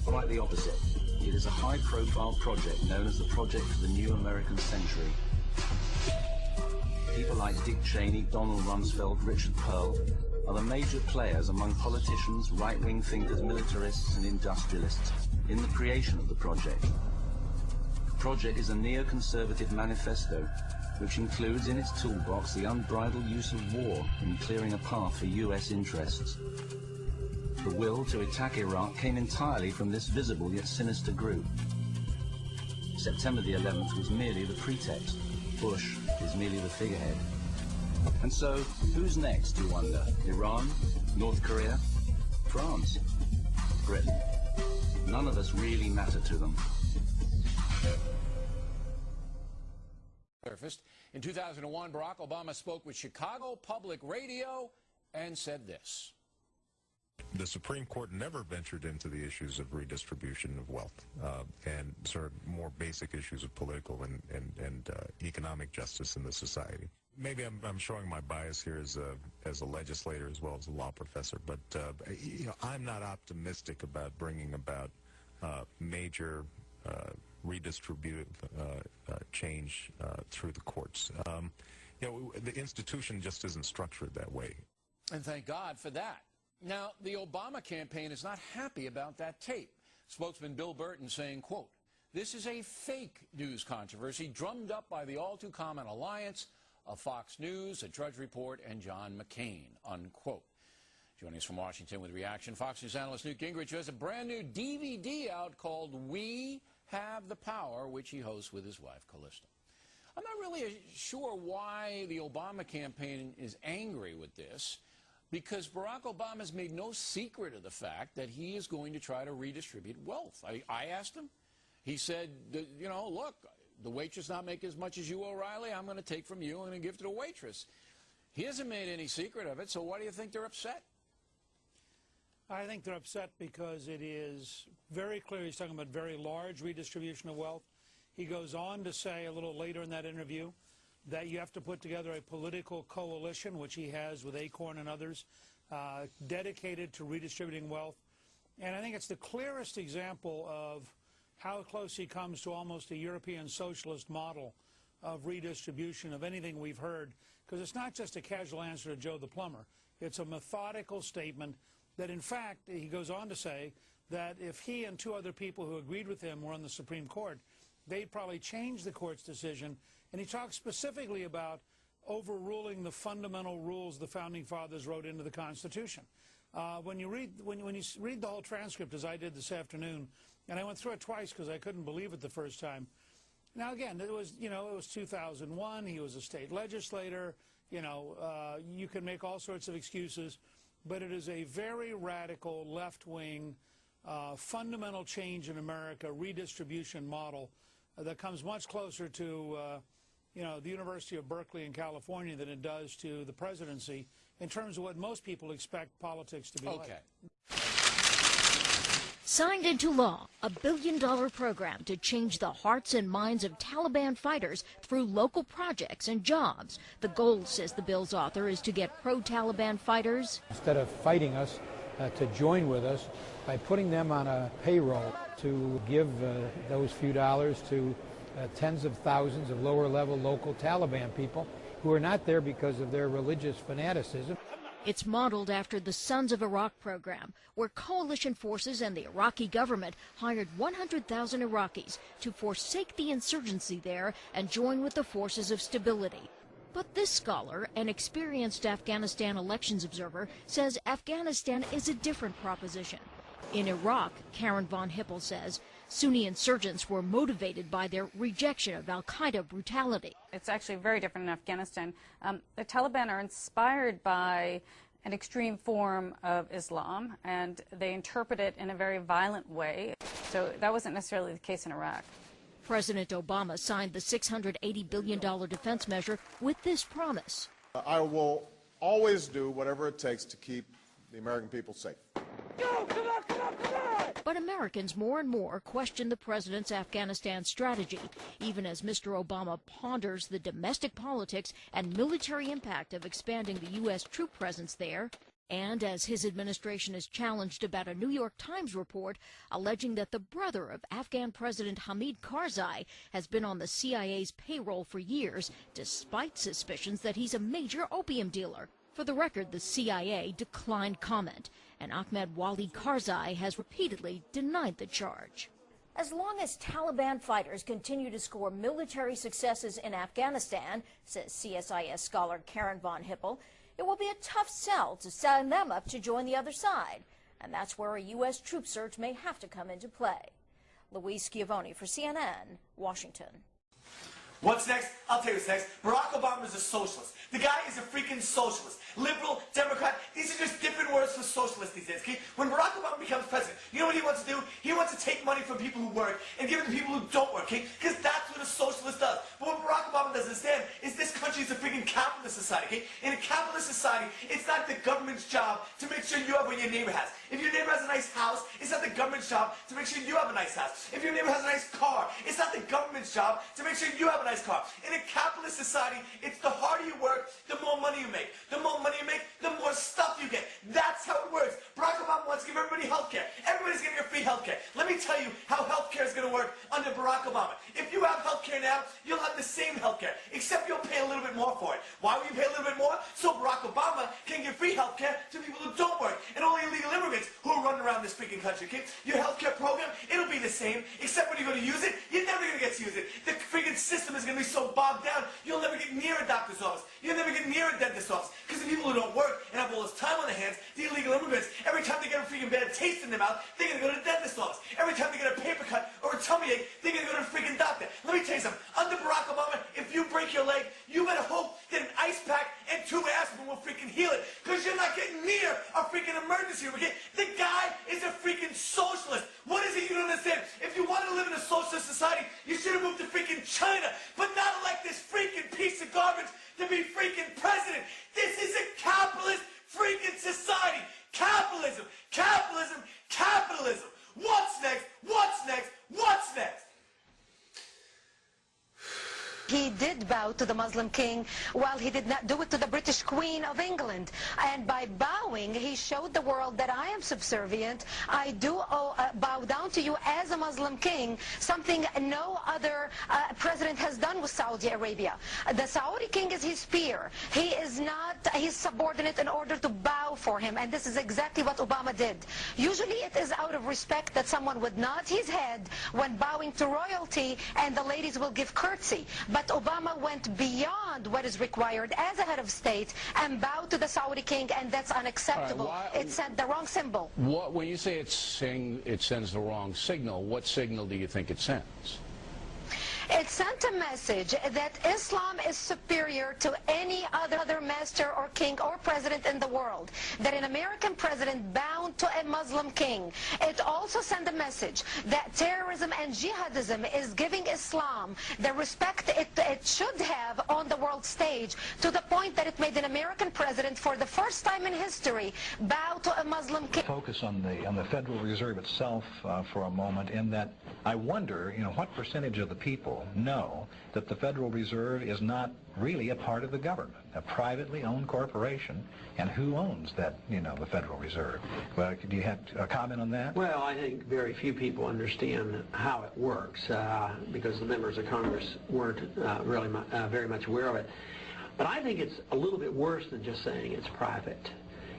Quite the opposite. It is a high-profile project known as the Project for the New American Century. People like Dick Cheney, Donald Rumsfeld, Richard Pearl are the major players among politicians, right-wing thinkers, militarists and industrialists in the creation of the project. The project is a neoconservative manifesto which includes in its toolbox the unbridled use of war in clearing a path for US interests. The will to attack Iraq came entirely from this visible yet sinister group. September the 11th was merely the pretext. Bush is merely the figurehead. And so, who's next, you wonder? Iran? North Korea? France? Britain? None of us really matter to them. Surfaced. In 2001, Barack Obama spoke with Chicago Public Radio and said this. The Supreme Court never ventured into the issues of redistribution of wealth and sort of more basic issues of political and economic justice in the society. Maybe I'm showing my bias here as a legislator as well as a law professor, but you know, I'm not optimistic about bringing about major redistributive change through the courts. You know, the institution just isn't structured that way. And thank God for that. Now, the Obama campaign is not happy about that tape. Spokesman Bill Burton saying, quote, "This is a fake news controversy drummed up by the all-too-common alliance of Fox News, a Drudge Report, and John McCain," unquote. Joining us from Washington with reaction, Fox News analyst Newt Gingrich, who has a brand new DVD out called We Have the Power, which he hosts with his wife, Callista. I'm not really sure why the Obama campaign is angry with this, because Barack Obama has made no secret of the fact that he is going to try to redistribute wealth. I asked him, He said, you know, look, the waitress not make as much as you, O'Reilly. I'm going to take from you. I'm going to give to the waitress. He hasn't made any secret of it, so why do you think they're upset? I think they're upset because it is very clear he's talking about very large redistribution of wealth. He goes on to say a little later in that interview that you have to put together a political coalition, which he has with Acorn and others, dedicated to redistributing wealth. And I think it's the clearest example of how close he comes to almost a European socialist model of redistribution of anything we've heard, because it's not just a casual answer to Joe the plumber. It's a methodical statement that, in fact, he goes on to say that if he and two other people who agreed with him were on the Supreme Court, they'd probably change the court's decision. And he talks specifically about overruling the fundamental rules the Founding Fathers wrote into the Constitution. When you read the whole transcript, as I did this afternoon, and I went through it twice because I couldn't believe it the first time. Now, again, it was 2001. He was a state legislator. You can make all sorts of excuses, but it is a very radical left-wing fundamental change in America redistribution model that comes much closer to the University of Berkeley in California than it does to the presidency in terms of what most people expect politics to be like. Signed into law, a billion-dollar program to change the hearts and minds of Taliban fighters through local projects and jobs. The goal, says the bill's author, is to get pro-Taliban fighters, instead of fighting us, to join with us by putting them on a payroll to give those few dollars to tens of thousands of lower-level local Taliban people who are not there because of their religious fanaticism. It's modeled after the Sons of Iraq program, where coalition forces and the Iraqi government hired 100,000 Iraqis to forsake the insurgency there and join with the forces of stability. But this scholar, an experienced Afghanistan elections observer, says Afghanistan is a different proposition. In Iraq, Karen von Hippel says, Sunni insurgents were motivated by their rejection of al-Qaeda brutality. It's actually very different in Afghanistan. The Taliban are inspired by an extreme form of Islam, and they interpret it in a very violent way. So that wasn't necessarily the case in Iraq. President Obama signed the $680 billion defense measure with this promise. I will always do whatever it takes to keep the American people safe. Go, come on, come on, come on! But Americans more and more question the president's Afghanistan strategy, even as Mr. Obama ponders the domestic politics and military impact of expanding the U.S. troop presence there, and as his administration is challenged about a New York Times report alleging that the brother of Afghan President Hamid Karzai has been on the CIA's payroll for years, despite suspicions that he's a major opium dealer. For the record, the CIA declined comment, and Ahmed Wali Karzai has repeatedly denied the charge. As long as Taliban fighters continue to score military successes in Afghanistan, says CSIS scholar Karen von Hippel, it will be a tough sell to sign them up to join the other side, and that's where a U.S. troop surge may have to come into play. Louise Schiavone for CNN, Washington. What's next? I'll tell you what's next. Barack Obama is a socialist. The guy is a freaking socialist. Liberal, Democrat, these are just different words for socialist these days, okay? When Barack Obama becomes president, you know what he wants to do? He wants to take money from people who work and give it to people who don't work, okay? Because that's what a socialist does. But what Barack Obama doesn't understand is this country is a freaking capitalist society, okay? In a capitalist society, it's not the government's job to make sure you have what your neighbor has. If your neighbor has a nice house, it's not the government's job to make sure you have a nice house. If your neighbor has a nice car, it's not the government's job to make sure you have a nice car. In a capitalist society, it's the harder you work, the more money you make. The more money you make, the more stuff you get. That's how it works. Barack Obama wants to give everybody health care. Everybody's getting a free health care. Let me tell you how health care is going to work under Barack Obama. If you have health care now, you'll have the same health care, except you'll pay a little bit more for it. Why will you pay a little bit more? So Barack Obama can give free health care to people who don't work and only illegal immigrants who are running around this freaking country. Okay? Your health care program, it'll be the same, except when you're going to use it, you're never going to get to use it. The freaking freaking system is going to be so bogged down, you'll never get near a doctor's office. You'll never get near a dentist's office. Because the people who don't work and have all this time on their hands, the illegal immigrants, every time they get a freaking bad taste in their mouth, they're going to go to the dentist's office. Every time they get a paper cut or a tummy ache, they're going to go to a freaking doctor. Let me tell you something. Under Barack Obama, if you break your leg, you better hope that an ice pack and 2 aspirin will freaking heal it. Because you're not getting near a freaking emergency room, okay? The guy is a freaking socialist. What is it you don't understand? If you want to live in a socialist society, you should have moved to freaking China, but not elect this freaking piece of garbage to be freaking president. This is a capitalist freaking society. Capitalism, capitalism, capitalism. What's next? What's next? What's next? He did bow to the Muslim king, while he did not do it to the British Queen of England. And by bowing, he showed the world that I am subservient. I do bow down to you as a Muslim king, something no other president has done with Saudi Arabia. The Saudi king is his peer. He is not his subordinate in order to bow for him. And this is exactly what Obama did. Usually it is out of respect that someone would nod his head when bowing to royalty, and the ladies will give curtsy. But Obama went beyond what is required as a head of state and bowed to the Saudi king, and that's unacceptable. It sent the wrong symbol. When you say it sends the wrong signal, what signal do you think it sends? It sent a message that Islam is superior to any other master or king or president in the world, that an American president bowed to a Muslim king. It also sent a message that terrorism and jihadism is giving Islam the respect it should have on the world stage, to the point that it made an American president, for the first time in history, bow to a Muslim king. Focus on the Federal Reserve itself for a moment, in that I wonder, what percentage of the people know that the Federal Reserve is not really a part of the government, a privately owned corporation, and who owns that, the Federal Reserve? Well, do you have a comment on that? Well, I think very few people understand how it works, because the members of Congress weren't really very much aware of it. But I think it's a little bit worse than just saying it's private.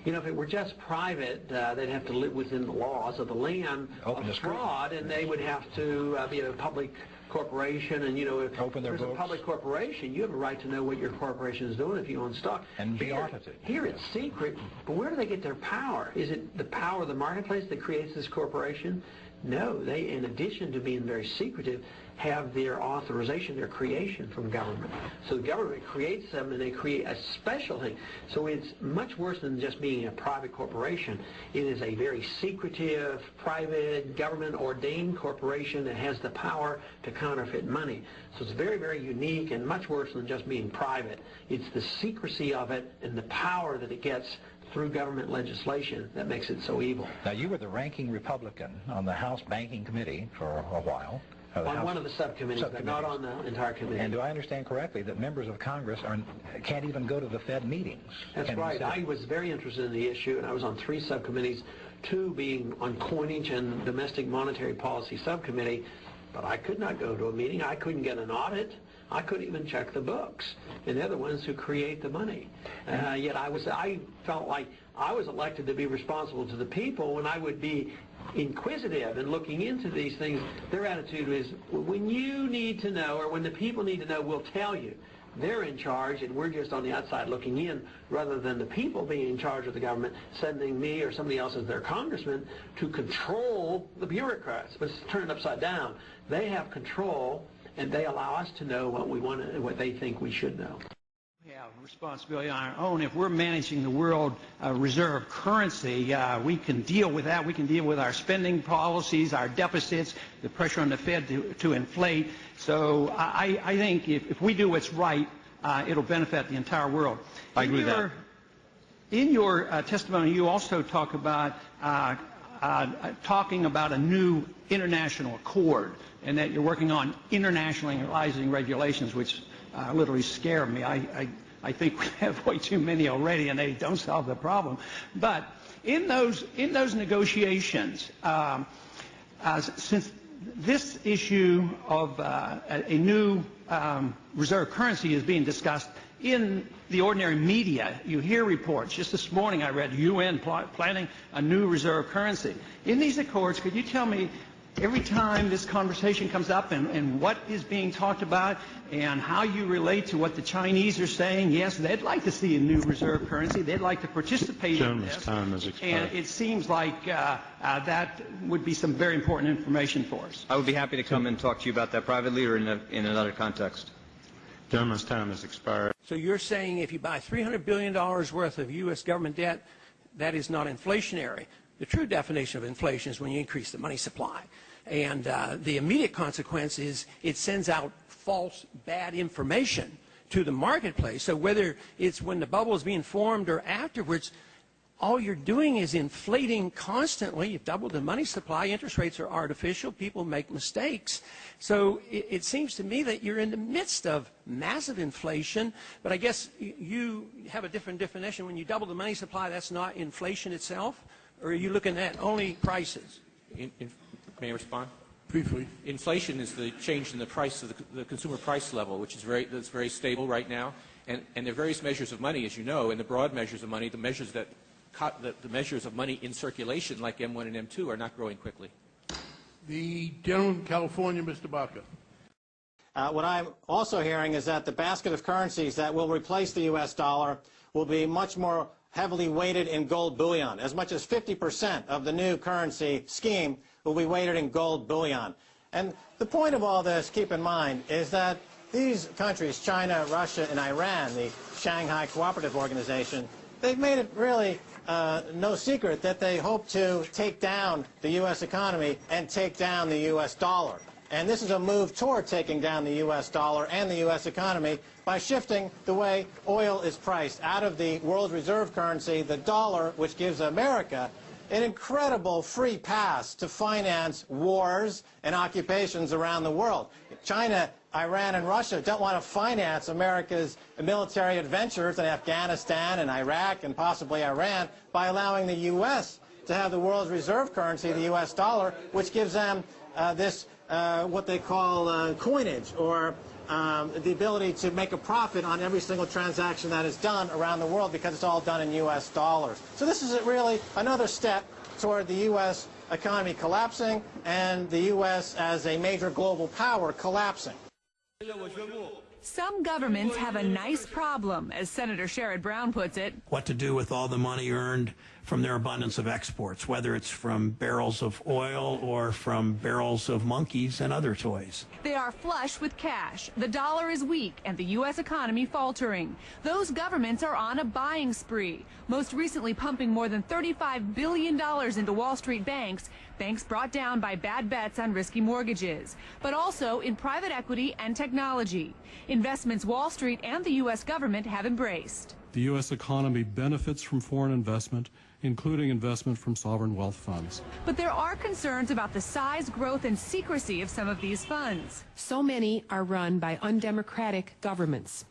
If it were just private, they'd have to live within the laws of the land of fraud, and they would have to be a public corporation, and if there's a public corporation, you have a right to know what your corporation is doing if you own stock. And be audited. Here it's secret, but where do they get their power? Is it the power of the marketplace that creates this corporation? No, they, in addition to being very secretive, have their authorization, their creation from government. So the government creates them, and they create a special thing. So it's much worse than just being a private corporation. It is a very secretive, private, government-ordained corporation that has the power to counterfeit money. So it's very, very unique, and much worse than just being private. It's the secrecy of it and the power that it gets through government legislation that makes it so evil. Now, you were the ranking Republican on the House Banking Committee for a while. On one of the subcommittees, but not on the entire committee. And do I understand correctly that members of Congress can't even go to the Fed meetings? That's right. I was very interested in the issue, and I was on 3 subcommittees, 2 being on coinage and domestic monetary policy subcommittee, but I could not go to a meeting. I couldn't get an audit. I couldn't even check the books. And they're the ones who create the money. Yet I felt like I was elected to be responsible to the people, when I would be inquisitive and looking into these things. Their attitude is, when you need to know, or when the people need to know, we'll tell you. They're in charge, and we're just on the outside looking in, rather than the people being in charge of the government, sending me or somebody else as their congressman to control the bureaucrats. But it's turned upside down. They have control, and they allow us to know what we want and what they think we should know. We have responsibility on our own. If we're managing the world reserve currency, we can deal with that. We can deal with our spending policies, our deficits, the pressure on the Fed to inflate. So I think if we do what's right, it'll benefit the entire world. I agree with that. In your testimony, you also talk about talking about a new international accord, and that you're working on internationalizing regulations, which literally scare me. I think we have way too many already, and they don't solve the problem. But in those negotiations, since this issue of a new reserve currency is being discussed in the ordinary media, you hear reports. Just this morning I read UN planning a new reserve currency. In these accords, could you tell me every time this conversation comes up and what is being talked about and how you relate to what the Chinese are saying, yes, they'd like to see a new reserve currency. They'd like to participate in this. Time has expired. And it seems like that would be some very important information for us. I would be happy to come and talk to you about that privately or in another context. Gentleman's time has expired. So you're saying if you buy $300 billion worth of U.S. government debt, that is not inflationary. The true definition of inflation is when you increase the money supply. And the immediate consequence is it sends out false, bad information to the marketplace. So whether it's when the bubble is being formed or afterwards, all you're doing is inflating constantly. You've doubled the money supply. Interest rates are artificial. People make mistakes. So it seems to me that you're in the midst of massive inflation. But I guess you have a different definition. When you double the money supply, that's not inflation itself? Or are you looking at only prices? May I respond? Briefly. Inflation is the change in the price of the consumer price level, which is very stable right now. And there are various measures of money, as you know, and the broad measures of money, the measures of money in circulation, like M1 and M2, are not growing quickly. The gentleman from California, Mr. Baca. What I'm also hearing is that the basket of currencies that will replace the U.S. dollar will be much more heavily weighted in gold bullion. As much as 50% of the new currency scheme will be weighted in gold bullion. And the point of all this, keep in mind, is that these countries, China, Russia, and Iran, the Shanghai Cooperative Organization, they've made it really no secret that they hope to take down the U.S. economy and take down the U.S. dollar. And this is a move toward taking down the U.S. dollar and the U.S. economy by shifting the way oil is priced out of the world reserve currency, the dollar, which gives America an incredible free pass to finance wars and occupations around the world. China, Iran, and Russia don't want to finance America's military adventures in Afghanistan and Iraq and possibly Iran by allowing the U.S. to have the world's reserve currency, the U.S. dollar, which gives them this what they call coinage, or the ability to make a profit on every single transaction that is done around the world because it's all done in U.S. dollars. So this is really another step toward the U.S. economy collapsing and the U.S. as a major global power collapsing. Some governments have a nice problem, as Senator Sherrod Brown puts it. What to do with all the money earned from their abundance of exports, whether it's from barrels of oil or from barrels of monkeys and other toys. They are flush with cash. The dollar is weak and the U.S. economy faltering. Those governments are on a buying spree, most recently pumping more than $35 billion into Wall Street banks brought down by bad bets on risky mortgages, but also in private equity and technology, investments Wall Street and the U.S. government have embraced. The U.S. economy benefits from foreign investment, including investment from sovereign wealth funds. But there are concerns about the size, growth, and secrecy of some of these funds. So many are run by undemocratic governments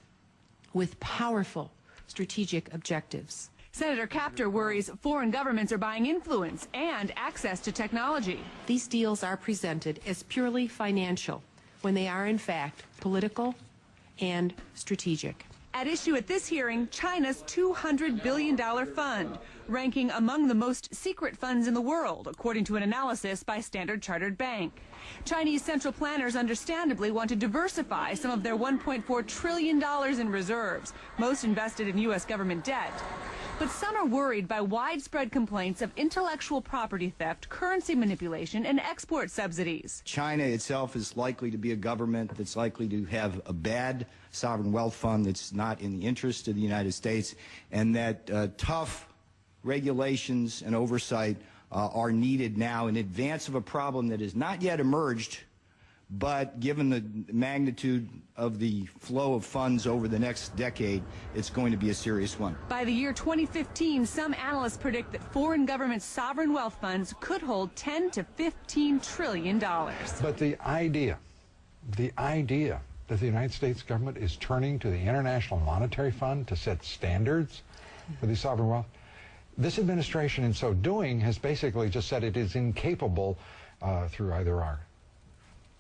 with powerful strategic objectives. Senator Kaptur worries foreign governments are buying influence and access to technology. These deals are presented as purely financial when they are in fact political and strategic. At issue at this hearing, China's $200 billion fund, ranking among the most secret funds in the world, according to an analysis by Standard Chartered Bank. Chinese central planners understandably want to diversify some of their $1.4 trillion in reserves, most invested in U.S. government debt. But some are worried by widespread complaints of intellectual property theft, currency manipulation, and export subsidies. China itself is likely to be a government that's likely to have a bad sovereign wealth fund that's not in the interest of the United States, and that tough regulations and oversight are needed now in advance of a problem that has not yet emerged, but given the magnitude of the flow of funds over the next decade, it's going to be a serious one. By the year 2015, some analysts predict that foreign government sovereign wealth funds could hold $10 to $15 trillion. But the idea that the United States government is turning to the International Monetary Fund to set standards for the sovereign wealth, this administration in so doing has basically just said it is incapable through either our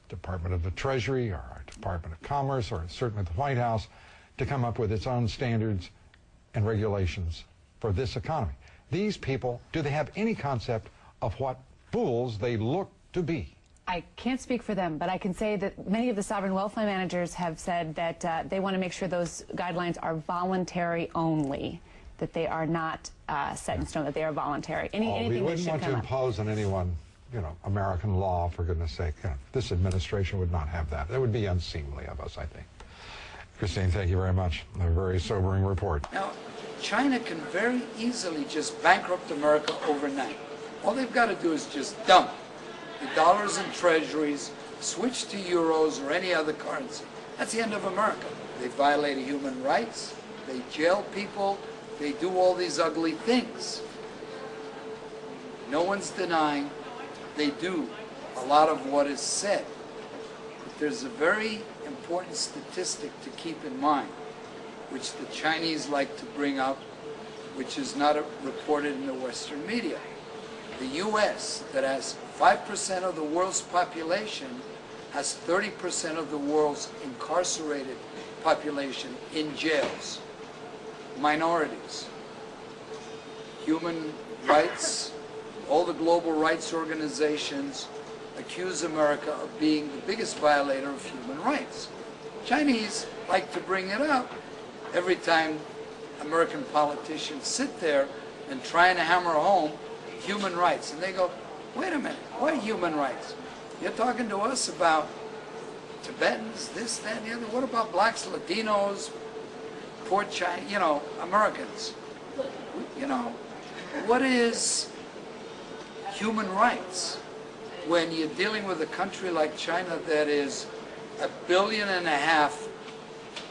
Department of the Treasury or our Department of Commerce or certainly the White House to come up with its own standards and regulations for this economy. These people, do they have any concept of what fools they look to be? I can't speak for them, but I can say that many of the sovereign wealth fund managers have said that they want to make sure those guidelines are voluntary only, that they are not set in stone, that they are voluntary. We Anything wouldn't that should want to come up. impose on anyone, you know, American law, for goodness sake. This administration would not have that. That would be unseemly of us, I think. Christine, thank you very much. A very sobering report. Now, China can very easily just bankrupt America overnight. All they've got to do is just dump the dollars and treasuries, switch to euros or any other currency. That's the end of America. They violate human rights, they jail people, they do all these ugly things. No one's denying they do a lot of what is said. But there's a very important statistic to keep in mind, which the Chinese like to bring up, which is not reported in the Western media. The U.S., that has 5% of the world's population, has 30% of the world's incarcerated population in jails. Minorities, human rights, all the global rights organizations accuse America of being the biggest violator of human rights. Chinese like to bring it up every time American politicians sit there and try and hammer home human rights. And they go, wait a minute, what human rights? You're talking to us about Tibetans, this, that, and the other. What about blacks, Latinos, poor China, you know, Americans? You know, what is human rights when you're dealing with a country like China that is 1.5 billion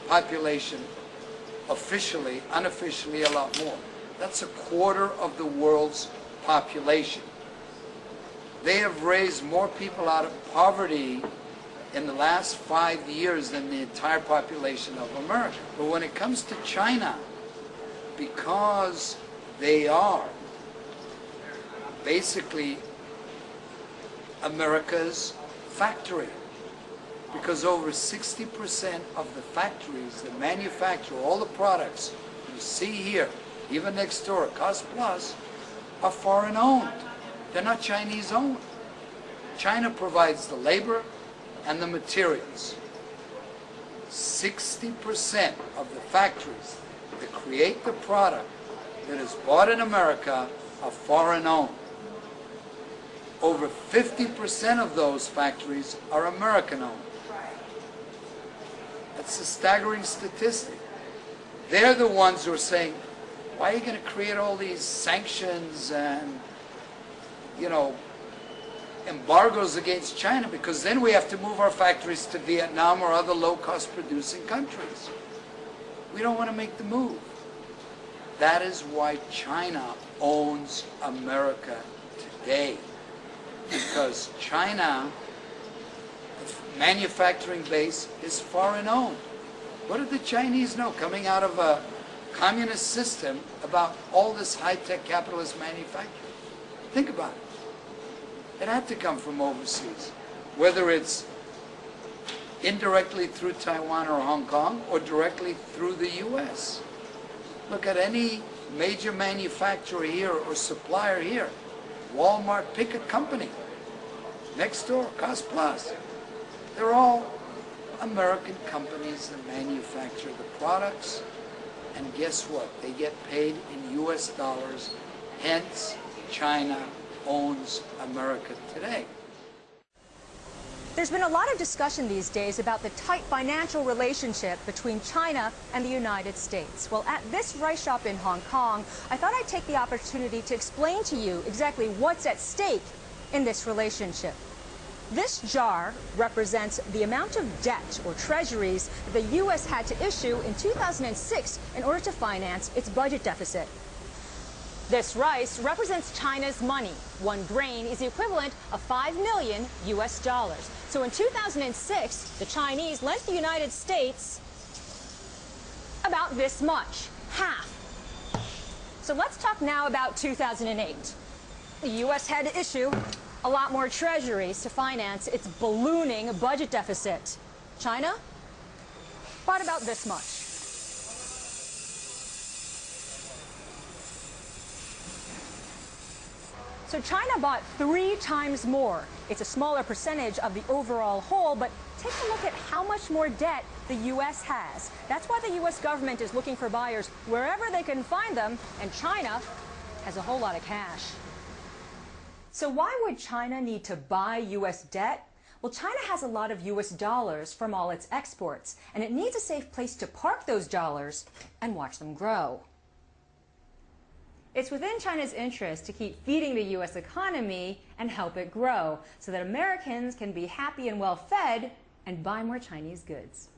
population, officially, unofficially a lot more? That's 1/4 of the world's population. They have raised more people out of poverty in the last 5 years than the entire population of America. But when it comes to China, because they are basically America's factory, because over 60% of the factories that manufacture all the products you see here, even next door, Cost Plus, are foreign owned. They're not Chinese owned. China provides the labor and the materials. 60% of the factories that create the product that is bought in America are foreign owned. Over 50% of those factories are American owned. That's a staggering statistic. They're the ones who are saying, why are you going to create all these sanctions and, you know, embargoes against China? Because then we have to move our factories to Vietnam or other low-cost producing countries. We don't want to make the move. That is why China owns America today. Because China, the manufacturing base, is foreign owned. What did the Chinese know coming out of a communist system about all this high-tech capitalist manufacturing? Think about it. It had to come from overseas, whether it's indirectly through Taiwan or Hong Kong or directly through the U.S. Look at any major manufacturer here or supplier here. Walmart, pick a company. Next door, Cost Plus. They're all American companies that manufacture the products. And guess what? They get paid in U.S. dollars. Hence, China owns America today. There's been a lot of discussion these days about the tight financial relationship between China and the United States. Well, at this rice shop in Hong Kong, I thought I'd take the opportunity to explain to you exactly what's at stake in this relationship. This jar represents the amount of debt or treasuries the U.S. had to issue in 2006 in order to finance its budget deficit. This rice represents China's money. 1 grain is the equivalent of 5 million U.S. dollars. So in 2006, the Chinese lent the United States about this much, half. So let's talk now about 2008. The U.S. had to issue a lot more treasuries to finance its ballooning budget deficit. China bought about this much. So China bought 3 times more. It's a smaller percentage of the overall whole, but take a look at how much more debt the U.S. has. That's why the U.S. government is looking for buyers wherever they can find them, and China has a whole lot of cash. So why would China need to buy U.S. debt? Well, China has a lot of U.S. dollars from all its exports, and it needs a safe place to park those dollars and watch them grow. It's within China's interest to keep feeding the U.S. economy and help it grow so that Americans can be happy and well fed and buy more Chinese goods.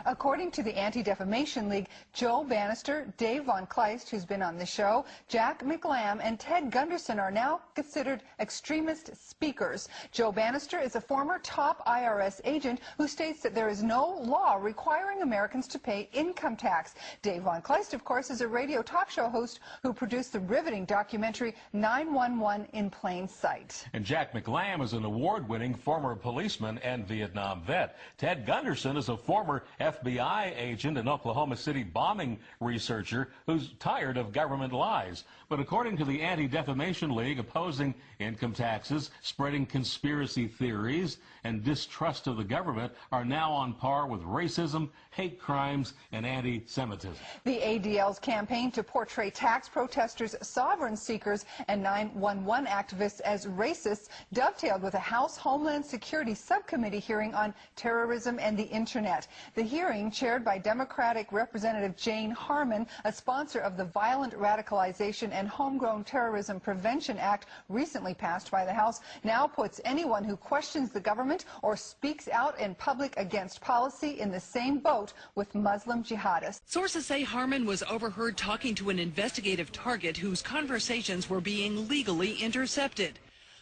According to the Anti-Defamation League, Joe Bannister, Dave Von Kleist, who's been on the show, Jack McLam, and Ted Gunderson are now considered extremist speakers. Joe Bannister is a former top IRS agent who states that there is no law requiring Americans to pay income tax. Dave Von Kleist, of course, is a radio talk show host who produced the riveting documentary 911 in Plain Sight. And Jack McLam is an award-winning former policeman and Vietnam vet. Ted Gunderson is a former FBI agent and Oklahoma City bombing researcher who's tired of government lies. But according to the Anti-Defamation League, opposing income taxes, spreading conspiracy theories, and distrust of the government are now on par with racism, hate crimes, and anti-Semitism. The ADL's campaign to portray tax protesters, sovereign seekers, and 911 activists as racists dovetailed with a House Homeland Security Subcommittee hearing on terrorism and the Internet. The hearing, chaired by Democratic Representative Jane Harman, a sponsor of the Violent Radicalization and Homegrown Terrorism Prevention Act recently passed by the House, now puts anyone who questions the government or speaks out in public against policy in the same boat with Muslim jihadists. Sources say Harman was overheard talking to an investigative target whose conversations were being legally intercepted.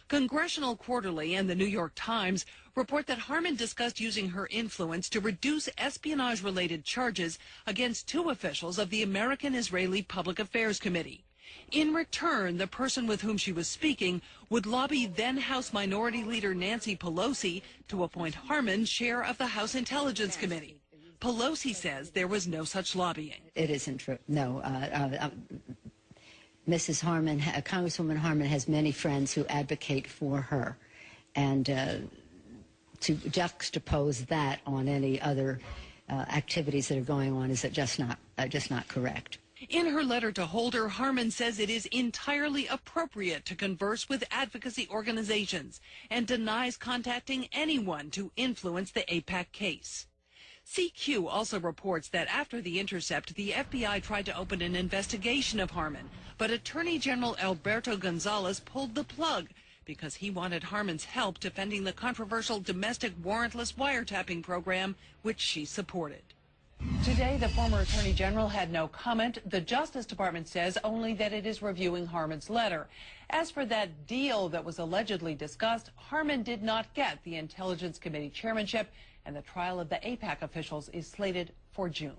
Congressional Quarterly and the New York Times report that Harman discussed using her influence to reduce espionage-related charges against 2 officials of the American-Israeli Public Affairs Committee. In return, the person with whom she was speaking would lobby then-House Minority Leader Nancy Pelosi to appoint Harman chair of the House Intelligence Committee. Pelosi says there was no such lobbying. It isn't true. No. Mrs. Harman, Congresswoman Harman, has many friends who advocate for her, and to juxtapose that on any other activities that are going on is just not correct. In her letter to Holder, Harman says it is entirely appropriate to converse with advocacy organizations and denies contacting anyone to influence the AIPAC case. CQ also reports that after the intercept, the FBI tried to open an investigation of Harman, but Attorney General Alberto Gonzales pulled the plug because he wanted Harman's help defending the controversial domestic warrantless wiretapping program, which she supported. Today, the former Attorney General had no comment. The Justice Department says only that it is reviewing Harman's letter. As for that deal that was allegedly discussed, Harman did not get the Intelligence Committee chairmanship, and the trial of the AIPAC officials is slated for June.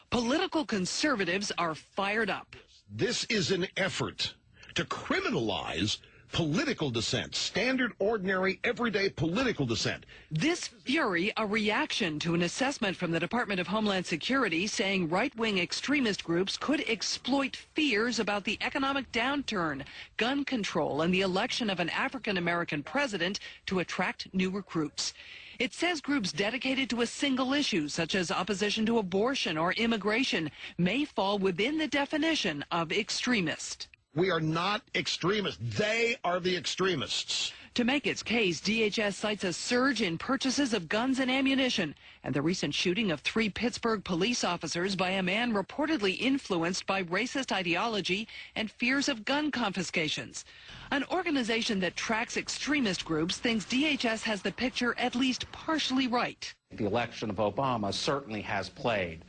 Political conservatives are fired up. This is an effort to criminalize political dissent, standard, ordinary, everyday political dissent. This fury a reaction to an assessment from the Department of Homeland Security saying right-wing extremist groups could exploit fears about the economic downturn, gun control, and the election of an African-American president to attract new recruits. It says groups dedicated to a single issue, such as opposition to abortion or immigration, may fall within the definition of extremist. We are not extremists. They are the extremists. To make its case, DHS cites a surge in purchases of guns and ammunition and the recent shooting of 3 Pittsburgh police officers by a man reportedly influenced by racist ideology and fears of gun confiscations. An organization that tracks extremist groups thinks DHS has the picture at least partially right. The election of Obama certainly has played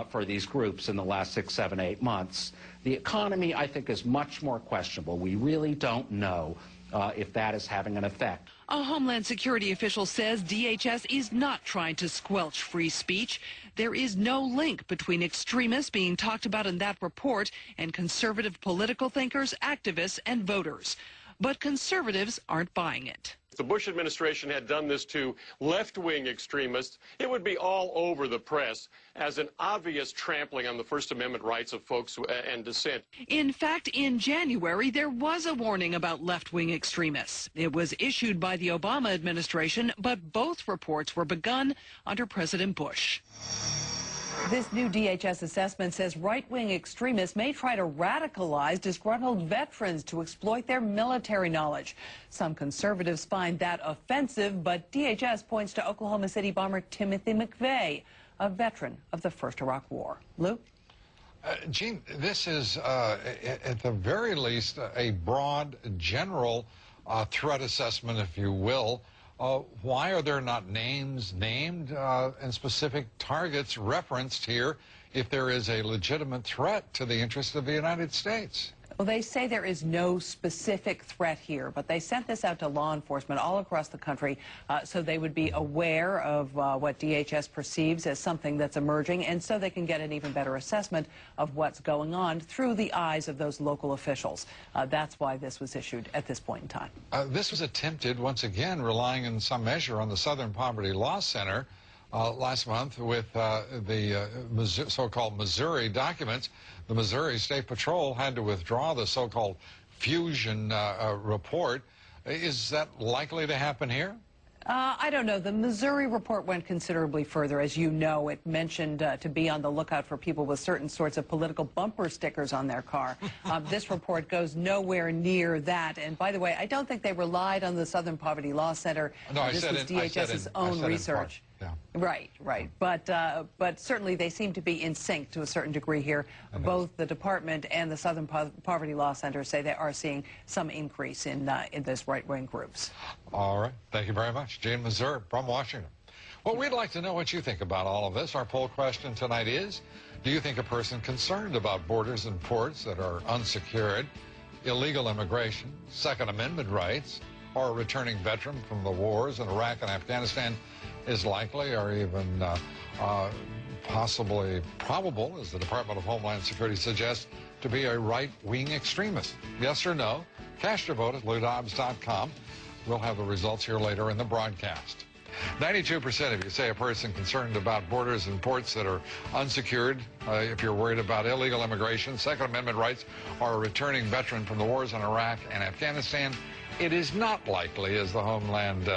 for these groups in the last 6, 7, 8 months. The economy, I think, is much more questionable. We really don't know if that is having an effect. A Homeland Security official says DHS is not trying to squelch free speech. There is no link between extremists being talked about in that report and conservative political thinkers, activists, and voters. But conservatives aren't buying it. If the Bush administration had done this to left-wing extremists, it would be all over the press as an obvious trampling on the First Amendment rights of folks and dissent. In fact, in January, there was a warning about left-wing extremists. It was issued by the Obama administration, but both reports were begun under President Bush. This new DHS assessment says right-wing extremists may try to radicalize disgruntled veterans to exploit their military knowledge. Some conservatives find that offensive, but DHS points to Oklahoma City bomber Timothy McVeigh, a veteran of the first Iraq War. Lou? Gene, this is, at the very least, a broad, general threat assessment, if you will. Why are there not names named and specific targets referenced here if there is a legitimate threat to the interests of the United States? Well, they say there is no specific threat here, but they sent this out to law enforcement all across the country so they would be aware of what DHS perceives as something that's emerging, and so they can get an even better assessment of what's going on through the eyes of those local officials. That's why this was issued at this point in time. This was attempted, once again, relying in some measure on the Southern Poverty Law Center last month with the so-called Missouri documents. The Missouri State Patrol had to withdraw the so-called fusion report. Is that likely to happen here? I don't know. The Missouri report went considerably further. As you know, it mentioned to be on the lookout for people with certain sorts of political bumper stickers on their car. This report goes nowhere near that. And by the way, I don't think they relied on the Southern Poverty Law Center. No, this was DHS's own research. Yeah. Right. But certainly they seem to be in sync to a certain degree here. Both the department and the Southern Poverty Law Center say they are seeing some increase in those right-wing groups. All right. Thank you very much. Gene Missouri from Washington. Well, we'd like to know what you think about all of this. Our poll question tonight is, do you think a person concerned about borders and ports that are unsecured, illegal immigration, Second Amendment rights, or a returning veteran from the wars in Iraq and Afghanistan is likely or even possibly probable, as the Department of Homeland Security suggests, to be a right-wing extremist? Yes or no? Cast your vote at LouDobbs.com. We'll have the results here later in the broadcast. 92% of you say a person concerned about borders and ports that are unsecured, if you're worried about illegal immigration, Second Amendment rights, or a returning veteran from the wars in Iraq and Afghanistan. It is not likely, as the Homeland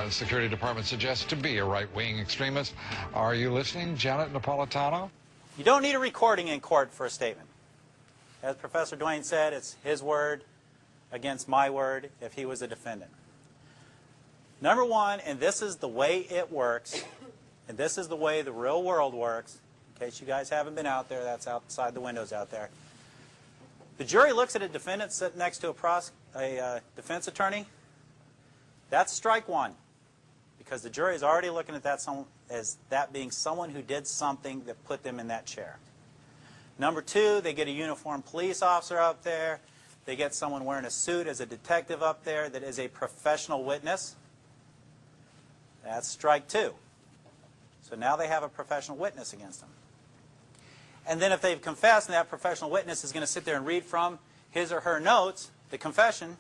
Security Department suggests, to be a right-wing extremist. Are you listening, Janet Napolitano? You don't need a recording in court for a statement. As Professor Duane said, it's his word against my word if he was a defendant. Number one, and this is the way it works, and this is the way the real world works, in case you guys haven't been out there, that's outside the windows out there. The jury looks at a defendant sitting next to a defense attorney. That's strike one, because the jury is already looking at that as that being someone who did something that put them in that chair. Number two, they get a uniformed police officer up there. They get someone wearing a suit as a detective up there that is a professional witness. That's strike two. So now they have a professional witness against them. And then if they've confessed and that professional witness is going to sit there and read from his or her notes, the confession,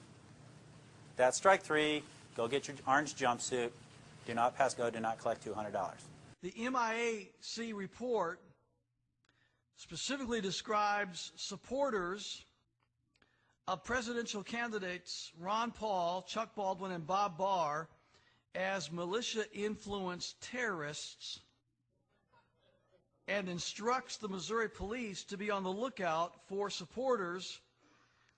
that's strike three. Go get your orange jumpsuit. Do not pass go. Do not collect $200. The MIAC report specifically describes supporters of presidential candidates Ron Paul, Chuck Baldwin, and Bob Barr as militia-influenced terrorists, and instructs the Missouri police to be on the lookout for supporters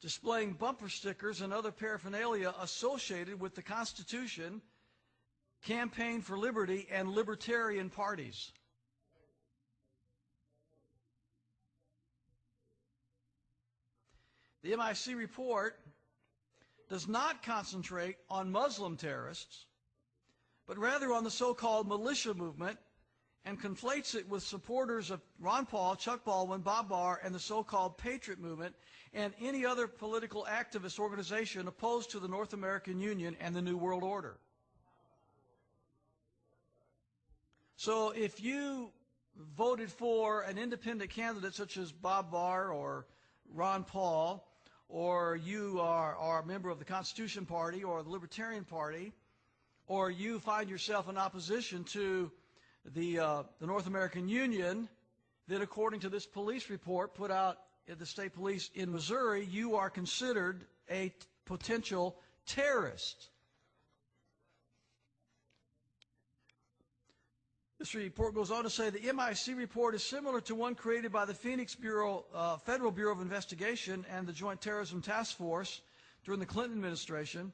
displaying bumper stickers and other paraphernalia associated with the Constitution, Campaign for Liberty, and libertarian parties. The MIC report does not concentrate on Muslim terrorists, but rather on the so-called militia movement, and conflates it with supporters of Ron Paul, Chuck Baldwin, Bob Barr, and the so-called Patriot movement, and any other political activist organization opposed to the North American Union and the New World Order. So if you voted for an independent candidate such as Bob Barr or Ron Paul, or you are a member of the Constitution Party or the Libertarian Party, or you find yourself in opposition to the North American Union, then according to this police report put out at the state police in Missouri, you are considered a potential terrorist. This report goes on to say the MIC report is similar to one created by the Phoenix Federal Bureau of Investigation and the Joint Terrorism Task Force during the Clinton administration.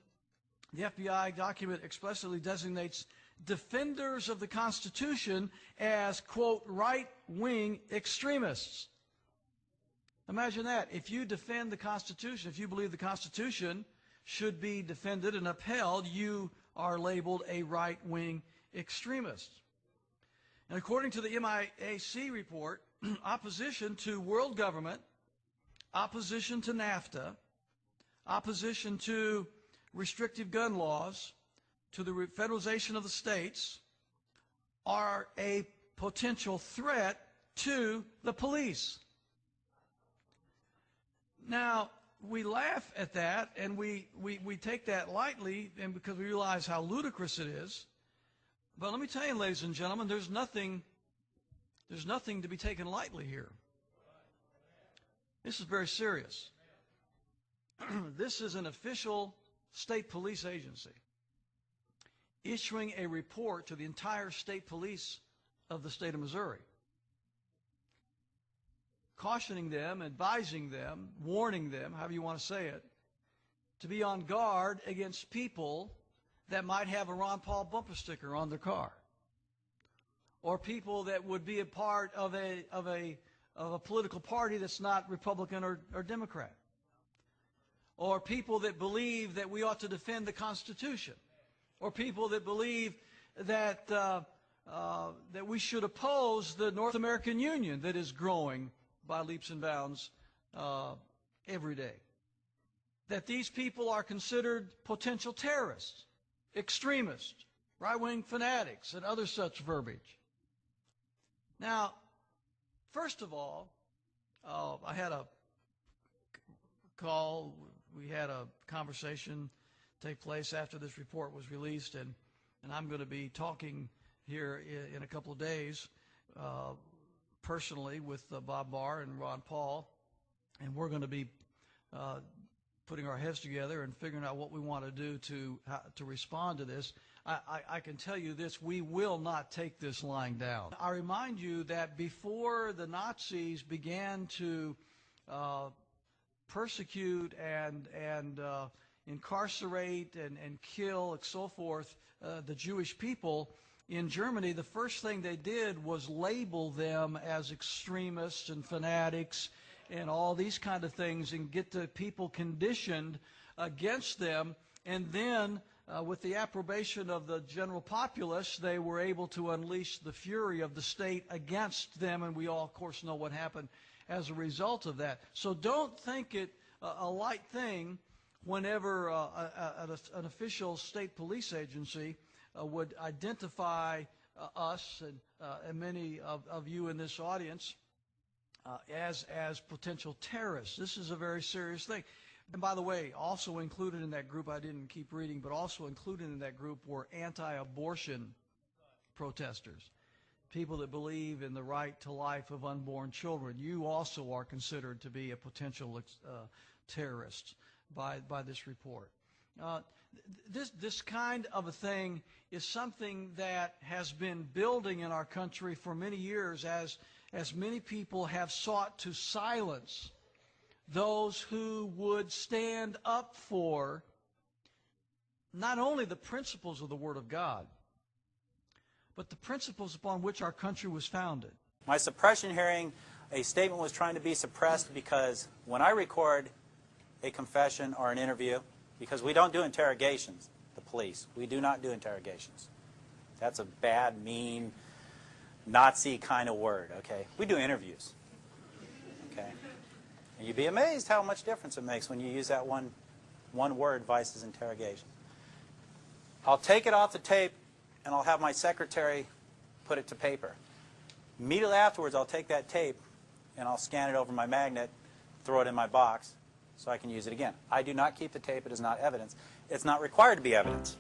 The FBI document explicitly designates defenders of the Constitution as, quote, right-wing extremists. Imagine that. If you defend the Constitution, if you believe the Constitution should be defended and upheld, you are labeled a right-wing extremist. And according to the MIAC report, opposition to world government, opposition to NAFTA, opposition to restrictive gun laws, to the federalization of the states, are a potential threat to the police. Now, we laugh at that and we take that lightly, and because we realize how ludicrous it is. But let me tell you, ladies and gentlemen, there's nothing to be taken lightly here. This is very serious. This is an official state police agency issuing a report to the entire state police of the state of Missouri, cautioning them, advising them, warning them, however you want to say it, to be on guard against people that might have a Ron Paul bumper sticker on their car, or people that would be a part of a political party that's not Republican or Democrat, or people that believe that we ought to defend the Constitution, or people that believe that that we should oppose the North American Union that is growing by leaps and bounds every day. That these people are considered potential terrorists, extremists, right-wing fanatics, and other such verbiage. Now, first of all, I had a call, we had a conversation take place after this report was released, and I'm going to be talking here in a couple of days personally with Bob Barr and Ron Paul, and we're going to be putting our heads together and figuring out what we want to do to respond to this. I can tell you this, we will not take this lying down. I remind you that before the Nazis began to persecute and incarcerate and kill and so forth the Jewish people in Germany, the first thing they did was label them as extremists and fanatics and all these kind of things, and get the people conditioned against them. And then with the approbation of the general populace, they were able to unleash the fury of the state against them, and we all of course know what happened as a result of that. So don't think it a light thing whenever an official state police agency would identify us and many of you in this audience as potential terrorists. This is a very serious thing. And by the way, also included in that group, I didn't keep reading, but also included in that group were anti-abortion protesters, people that believe in the right to life of unborn children. You also are considered to be a potential terrorist by this report. This kind of a thing is something that has been building in our country for many years as many people have sought to silence those who would stand up for not only the principles of the Word of God, but the principles upon which our country was founded. My suppression hearing, a statement was trying to be suppressed because when I record a confession or an interview, because we don't do interrogations, the police, we do not do interrogations. That's a bad, mean, Nazi kind of word, okay? We do interviews, okay? And you'd be amazed how much difference it makes when you use that one word versus interrogation. I'll take it off the tape and I'll have my secretary put it to paper. Immediately afterwards, I'll take that tape and I'll scan it over my magnet, throw it in my box, so I can use it again. I do not keep the tape. It is not evidence. It's not required to be evidence.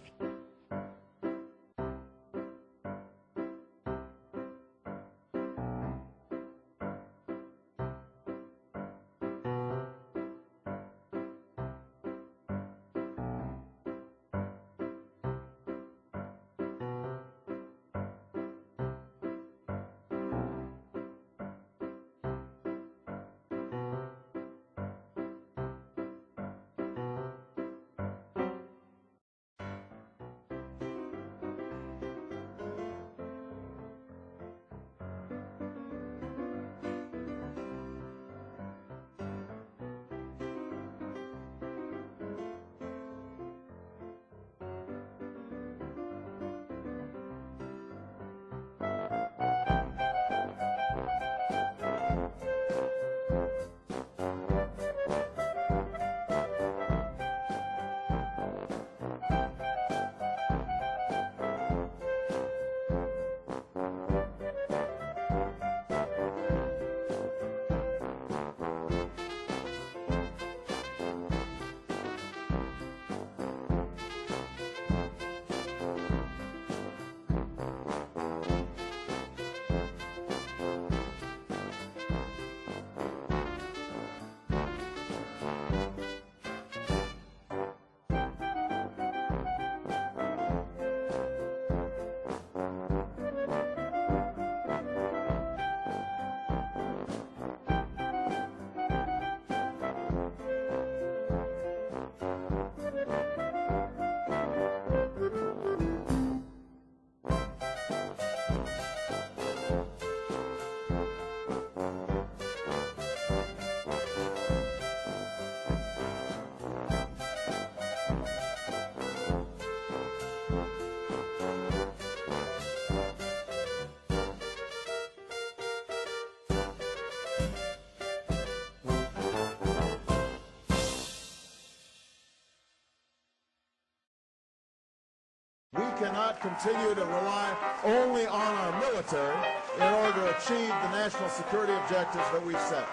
Cannot continue to rely only on our military in order to achieve the national security objectives that we've set.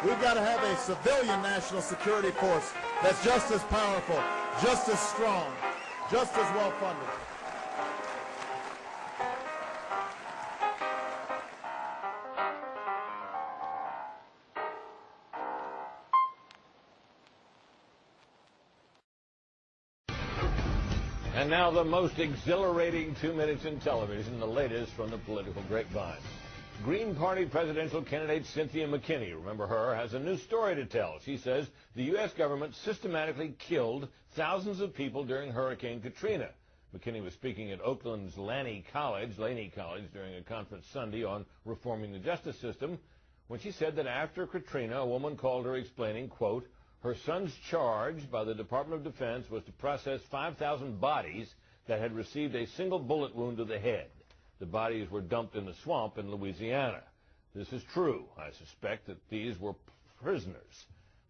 We've got to have a civilian national security force that's just as powerful, just as strong, just as well funded. And now the most exhilarating 2 minutes in television, the latest from the political grapevine. Green Party presidential candidate Cynthia McKinney, remember her, has a new story to tell. She says the U.S. government systematically killed thousands of people during Hurricane Katrina. McKinney was speaking at Oakland's Laney College during a conference Sunday on reforming the justice system when she said that after Katrina, a woman called her explaining, quote, her son's charge by the Department of Defense was to process 5,000 bodies that had received a single bullet wound to the head. The bodies were dumped in the swamp in Louisiana. This is true. I suspect that these were prisoners.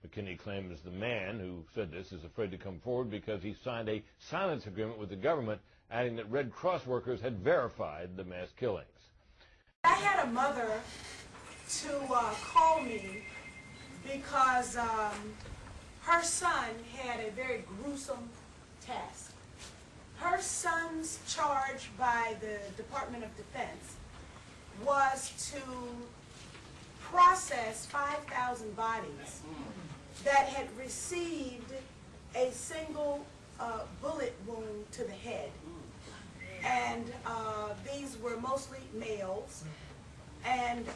McKinney claims the man who said this is afraid to come forward because he signed a silence agreement with the government, adding that Red Cross workers had verified the mass killings. I had a mother to call me because her son had a very gruesome task. Her son's charge by the Department of Defense was to process 5,000 bodies that had received a single bullet wound to the head. And these were mostly males. And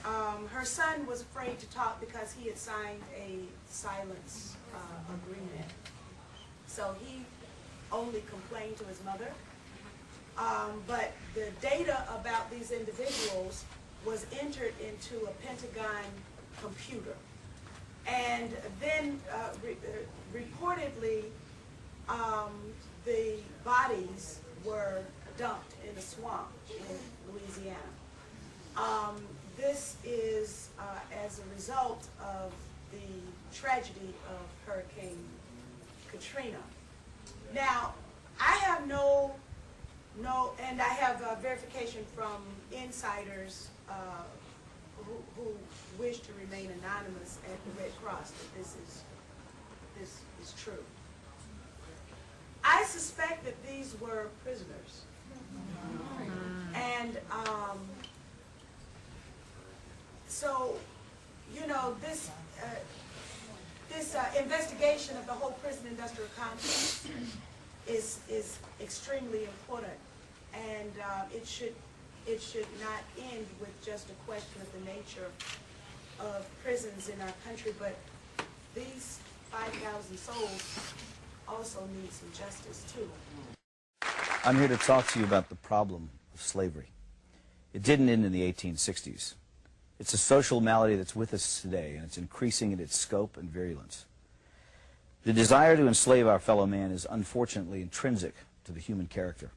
her son was afraid to talk because he had signed a silence agreement. So he only complained to his mother. But the data about these individuals was entered into a Pentagon computer. And then reportedly, the bodies were dumped in a swamp in Louisiana. This is as a result of the tragedy of Hurricane Katrina. Now, I have and I have verification from insiders who wish to remain anonymous at the Red Cross that this is this is true. I suspect that these were prisoners. And so, you know, this investigation of the whole prison industrial complex is extremely important, and it should not end with just a question of the nature of prisons in our country, but these 5,000 souls also need some justice too. I'm here to talk to you about the problem of slavery. It didn't end in the 1860s. It's a social malady that's with us today, and it's increasing in its scope and virulence. The desire to enslave our fellow man is unfortunately intrinsic to the human character.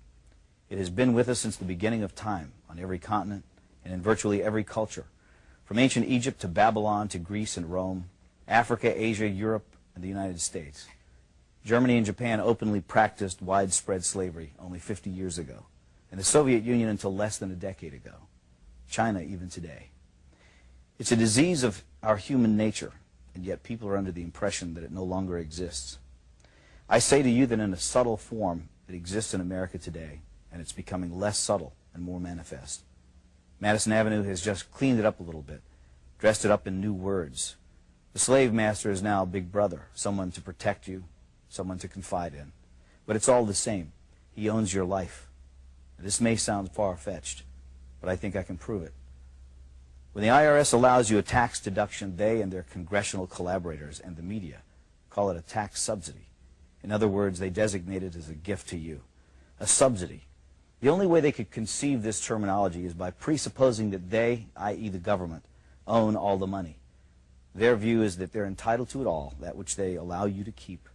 It has been with us since the beginning of time, on every continent and in virtually every culture, from ancient Egypt to Babylon to Greece and Rome, Africa, Asia, Europe, and the United States. Germany and Japan openly practiced widespread slavery only 50 years ago, and the Soviet Union until less than a decade ago. China even today. It's a disease of our human nature, and yet people are under the impression that it no longer exists. I say to you that in a subtle form it exists in America today, and it's becoming less subtle and more manifest. Madison Avenue has just cleaned it up a little bit, dressed it up in new words. The slave master is now Big Brother, someone to protect you, someone to confide in. But it's all the same. He owns your life. This may sound far-fetched, but I think I can prove it. When the IRS allows you a tax deduction, they and their congressional collaborators and the media call it a tax subsidy. In other words, they designate it as a gift to you, a subsidy. The only way they could conceive this terminology is by presupposing that they, i.e. the government, own all the money. Their view is that they're entitled to it all. That which they allow you to keep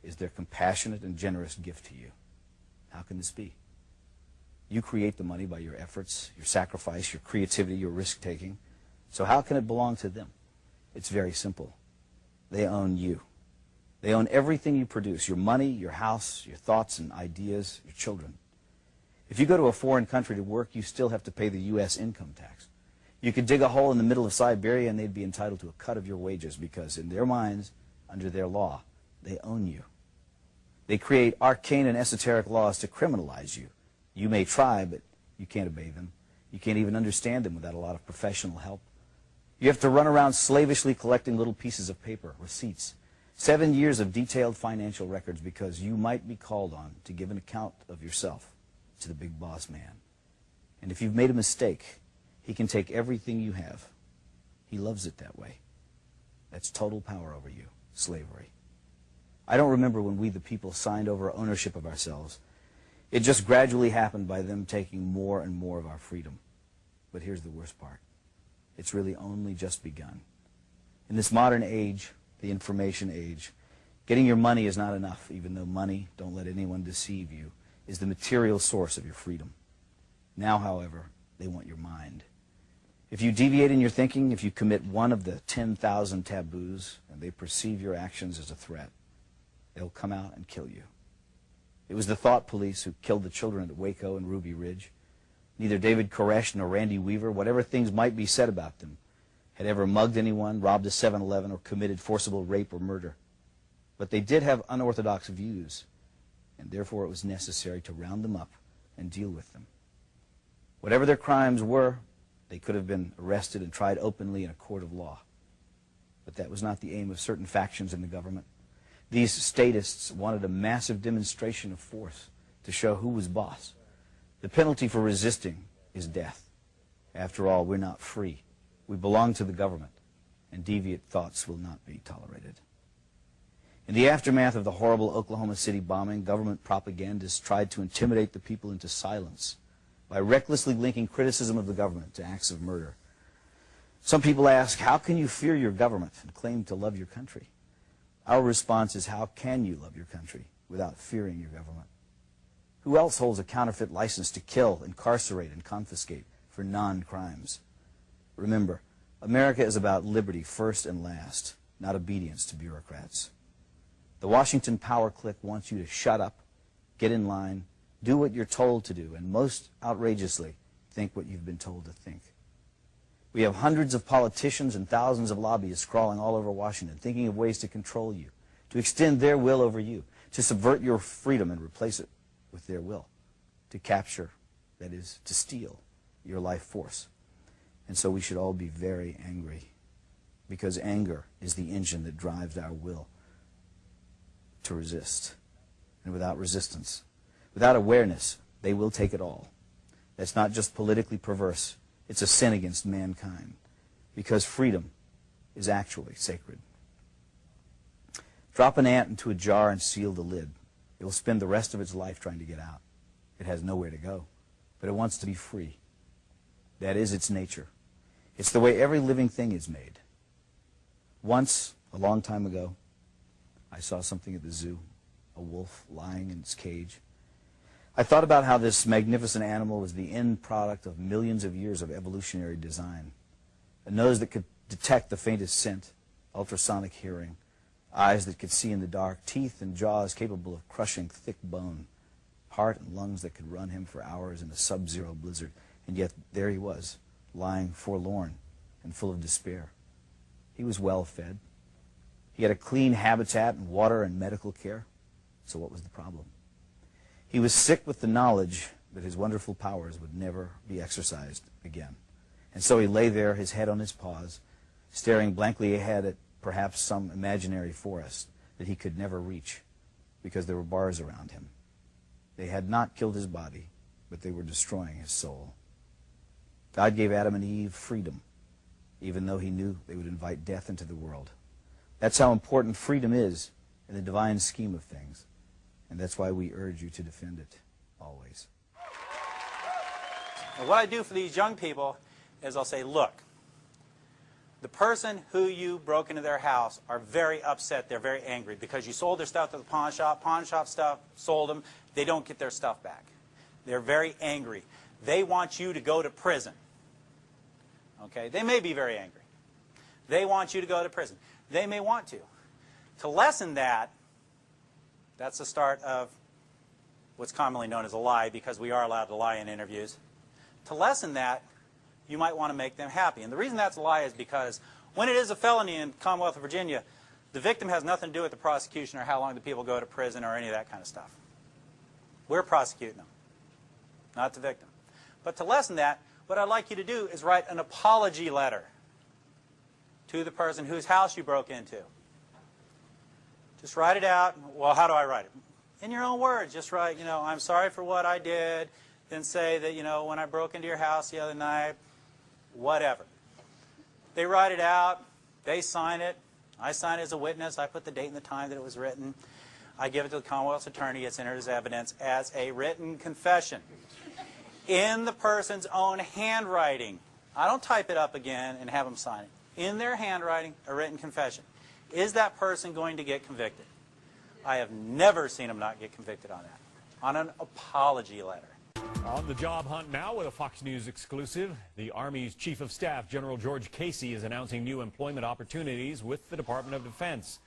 is their compassionate and generous gift to you. How can this be? You create the money by your efforts, your sacrifice, your creativity, your risk-taking. So how can it belong to them? It's very simple. They own you. They own everything you produce, your money, your house, your thoughts and ideas, your children. If you go to a foreign country to work, you still have to pay the U.S. income tax. You could dig a hole in the middle of Siberia and they'd be entitled to a cut of your wages because in their minds, under their law, they own you. They create arcane and esoteric laws to criminalize you. You may try, but you can't obey them. You can't even understand them without a lot of professional help. You have to run around slavishly collecting little pieces of paper, receipts, 7 years of detailed financial records because you might be called on to give an account of yourself to the big boss man. And if you've made a mistake, he can take everything you have. He loves it that way. That's total power over you, slavery. I don't remember when we, the people, signed over ownership of ourselves. It just gradually happened by them taking more and more of our freedom. But here's the worst part. It's really only just begun. In this modern age, the information age, getting your money is not enough, even though money, don't let anyone deceive you, is the material source of your freedom. Now, however, they want your mind. If you deviate in your thinking, if you commit one of the 10,000 taboos, and they perceive your actions as a threat, they'll come out and kill you. It was the thought police who killed the children at Waco and Ruby Ridge. Neither David Koresh nor Randy Weaver, whatever things might be said about them, had ever mugged anyone, robbed a 7-Eleven, or committed forcible rape or murder. But they did have unorthodox views, and therefore it was necessary to round them up and deal with them. Whatever their crimes were, they could have been arrested and tried openly in a court of law. But that was not the aim of certain factions in the government. These statists wanted a massive demonstration of force to show who was boss. The penalty for resisting is death. After all, we're not free. We belong to the government, and deviant thoughts will not be tolerated. In the aftermath of the horrible Oklahoma City bombing, government propagandists tried to intimidate the people into silence by recklessly linking criticism of the government to acts of murder. Some people ask, how can you fear your government and claim to love your country? Our response is, how can you love your country without fearing your government? Who else holds a counterfeit license to kill, incarcerate, and confiscate for non-crimes? Remember, America is about liberty first and last, not obedience to bureaucrats. The Washington power clique wants you to shut up, get in line, do what you're told to do, and most outrageously, think what you've been told to think. We have hundreds of politicians and thousands of lobbyists crawling all over Washington, thinking of ways to control you, to extend their will over you, to subvert your freedom and replace it with their will, to capture, that is, to steal your life force. And so we should all be very angry, because anger is the engine that drives our will to resist. And without resistance, without awareness, they will take it all. That's not just politically perverse, it's a sin against mankind, because freedom is actually sacred. Drop an ant into a jar and seal the lid. It will spend the rest of its life trying to get out. It has nowhere to go, but it wants to be free. That is its nature. It's the way every living thing is made. Once, a long time ago, I saw something at the zoo, a wolf lying in its cage. I thought about how this magnificent animal was the end product of millions of years of evolutionary design. A nose that could detect the faintest scent, ultrasonic hearing, eyes that could see in the dark, teeth and jaws capable of crushing thick bone, heart and lungs that could run him for hours in a sub-zero blizzard. And yet there he was, lying forlorn and full of despair. He was well fed. He had a clean habitat and water and medical care. So what was the problem? He was sick with the knowledge that his wonderful powers would never be exercised again. And so he lay there, his head on his paws, staring blankly ahead at perhaps some imaginary forest that he could never reach because there were bars around him. They had not killed his body, but they were destroying his soul. God gave Adam and Eve freedom, even though he knew they would invite death into the world. That's how important freedom is in the divine scheme of things, and that's why we urge you to defend it always. And what I do for these young people is I'll say, look, the person who you broke into their house are very upset, they're very angry because you sold their stuff to the pawn shop stuff, sold them, they don't get their stuff back. They're very angry. They want you to go to prison. Okay? They may be very angry. They want you to go to prison. They may want to. To lessen that, that's the start of what's commonly known as a lie, because we are allowed to lie in interviews. To lessen that, you might want to make them happy. And the reason that's a lie is because when it is a felony in the Commonwealth of Virginia, the victim has nothing to do with the prosecution or how long the people go to prison or any of that kind of stuff. We're prosecuting them, not the victim. But to lessen that, what I'd like you to do is write an apology letter to the person whose house you broke into. Just write it out. Well, how do I write it? In your own words. Just write, I'm sorry for what I did. Then say that, when I broke into your house the other night, whatever. They write it out. They sign it. I sign it as a witness. I put the date and the time that it was written. I give it to the Commonwealth's attorney. It's entered as evidence as a written confession in the person's own handwriting. I don't type it up again and have them sign it. In their handwriting, a written confession. Is that person going to get convicted? I have never seen them not get convicted on that. On an apology letter. On the job hunt now with a Fox News exclusive. The Army's Chief of Staff, General George Casey, is announcing new employment opportunities with the Department of Defense.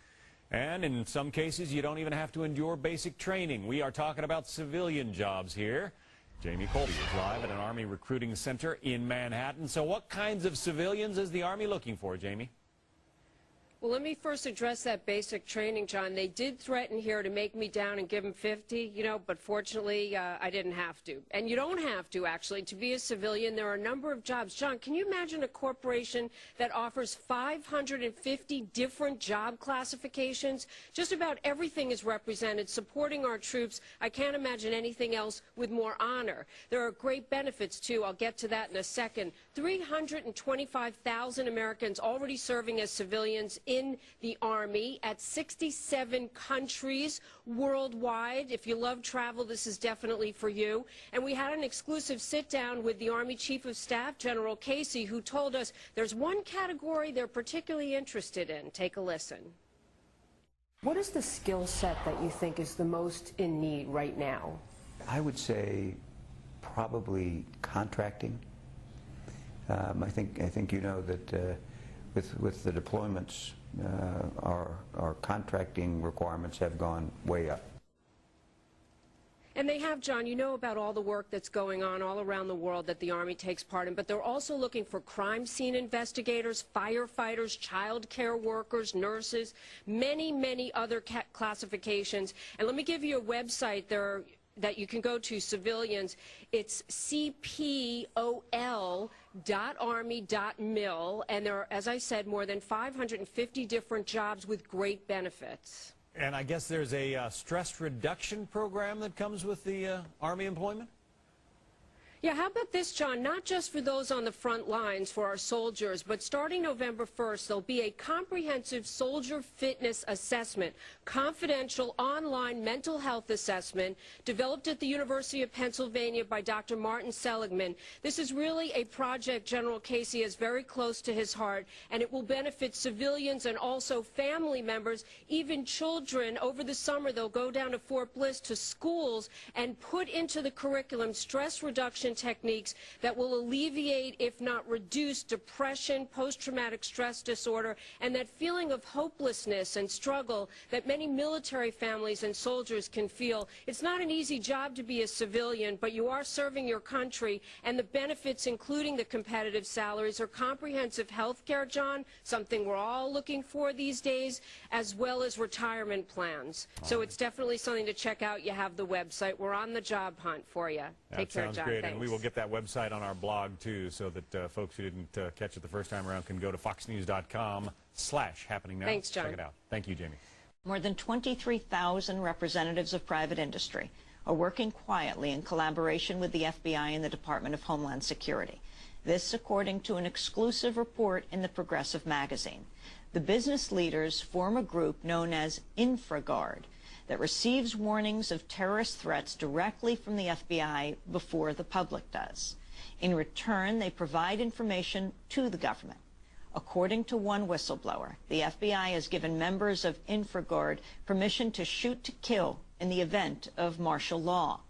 And in some cases, you don't even have to endure basic training. We are talking about civilian jobs here. Jamie Colby is live at an Army recruiting center in Manhattan. So what kinds of civilians is the Army looking for, Jamie? Well, let me first address that basic training, John. They did threaten here to make me down and give them 50, but fortunately I didn't have to. And you don't have to, actually, to be a civilian. There are a number of jobs. John, can you imagine a corporation that offers 550 different job classifications? Just about everything is represented, supporting our troops. I can't imagine anything else with more honor. There are great benefits, too. I'll get to that in a second. 325,000 Americans already serving as civilians in the Army at 67 countries worldwide. If you love travel, this is definitely for you. And we had an exclusive sit-down with the Army Chief of Staff, General Casey, who told us there's one category they're particularly interested in. Take a listen. What is the skill set that you think is the most in need right now? I would say probably contracting. I think you know that with the deployments, our contracting requirements have gone way up. And they have, John, you know about all the work that's going on all around the world that the Army takes part in, but they're also looking for crime scene investigators, firefighters, child care workers, nurses, many, many other classifications. And let me give you a website there that you can go to, civilians. It's cpol.army.mil, and there are, as I said, more than 550 different jobs with great benefits. And I guess there's a stress reduction program that comes with the Army employment? Yeah, how about this, John? Not just for those on the front lines, for our soldiers, but starting November 1st, there'll be a comprehensive soldier fitness assessment, confidential online mental health assessment developed at the University of Pennsylvania by Dr. Martin Seligman. This is really a project General Casey is very close to his heart, and it will benefit civilians and also family members, even children. Over the summer, they'll go down to Fort Bliss to schools and put into the curriculum stress reduction techniques that will alleviate, if not reduce, depression, post-traumatic stress disorder, and that feeling of hopelessness and struggle that many military families and soldiers can feel. It's not an easy job to be a civilian, but you are serving your country, and the benefits, including the competitive salaries, are comprehensive health care, John, something we're all looking for these days, as well as retirement plans. So it's definitely something to check out. You have the website. We're on the job hunt for you. Take care, John. Great. Thanks. And we will get that website on our blog, too, so that folks who didn't catch it the first time around can go to foxnews.com/happening now. Thanks, John. Check it out. Thank you, Jamie. More than 23,000 representatives of private industry are working quietly in collaboration with the FBI and the Department of Homeland Security. This according to an exclusive report in the Progressive magazine. The business leaders form a group known as InfraGard that receives warnings of terrorist threats directly from the FBI before the public does. In return, they provide information to the government. According to one whistleblower, the FBI has given members of InfraGard permission to shoot to kill in the event of martial law.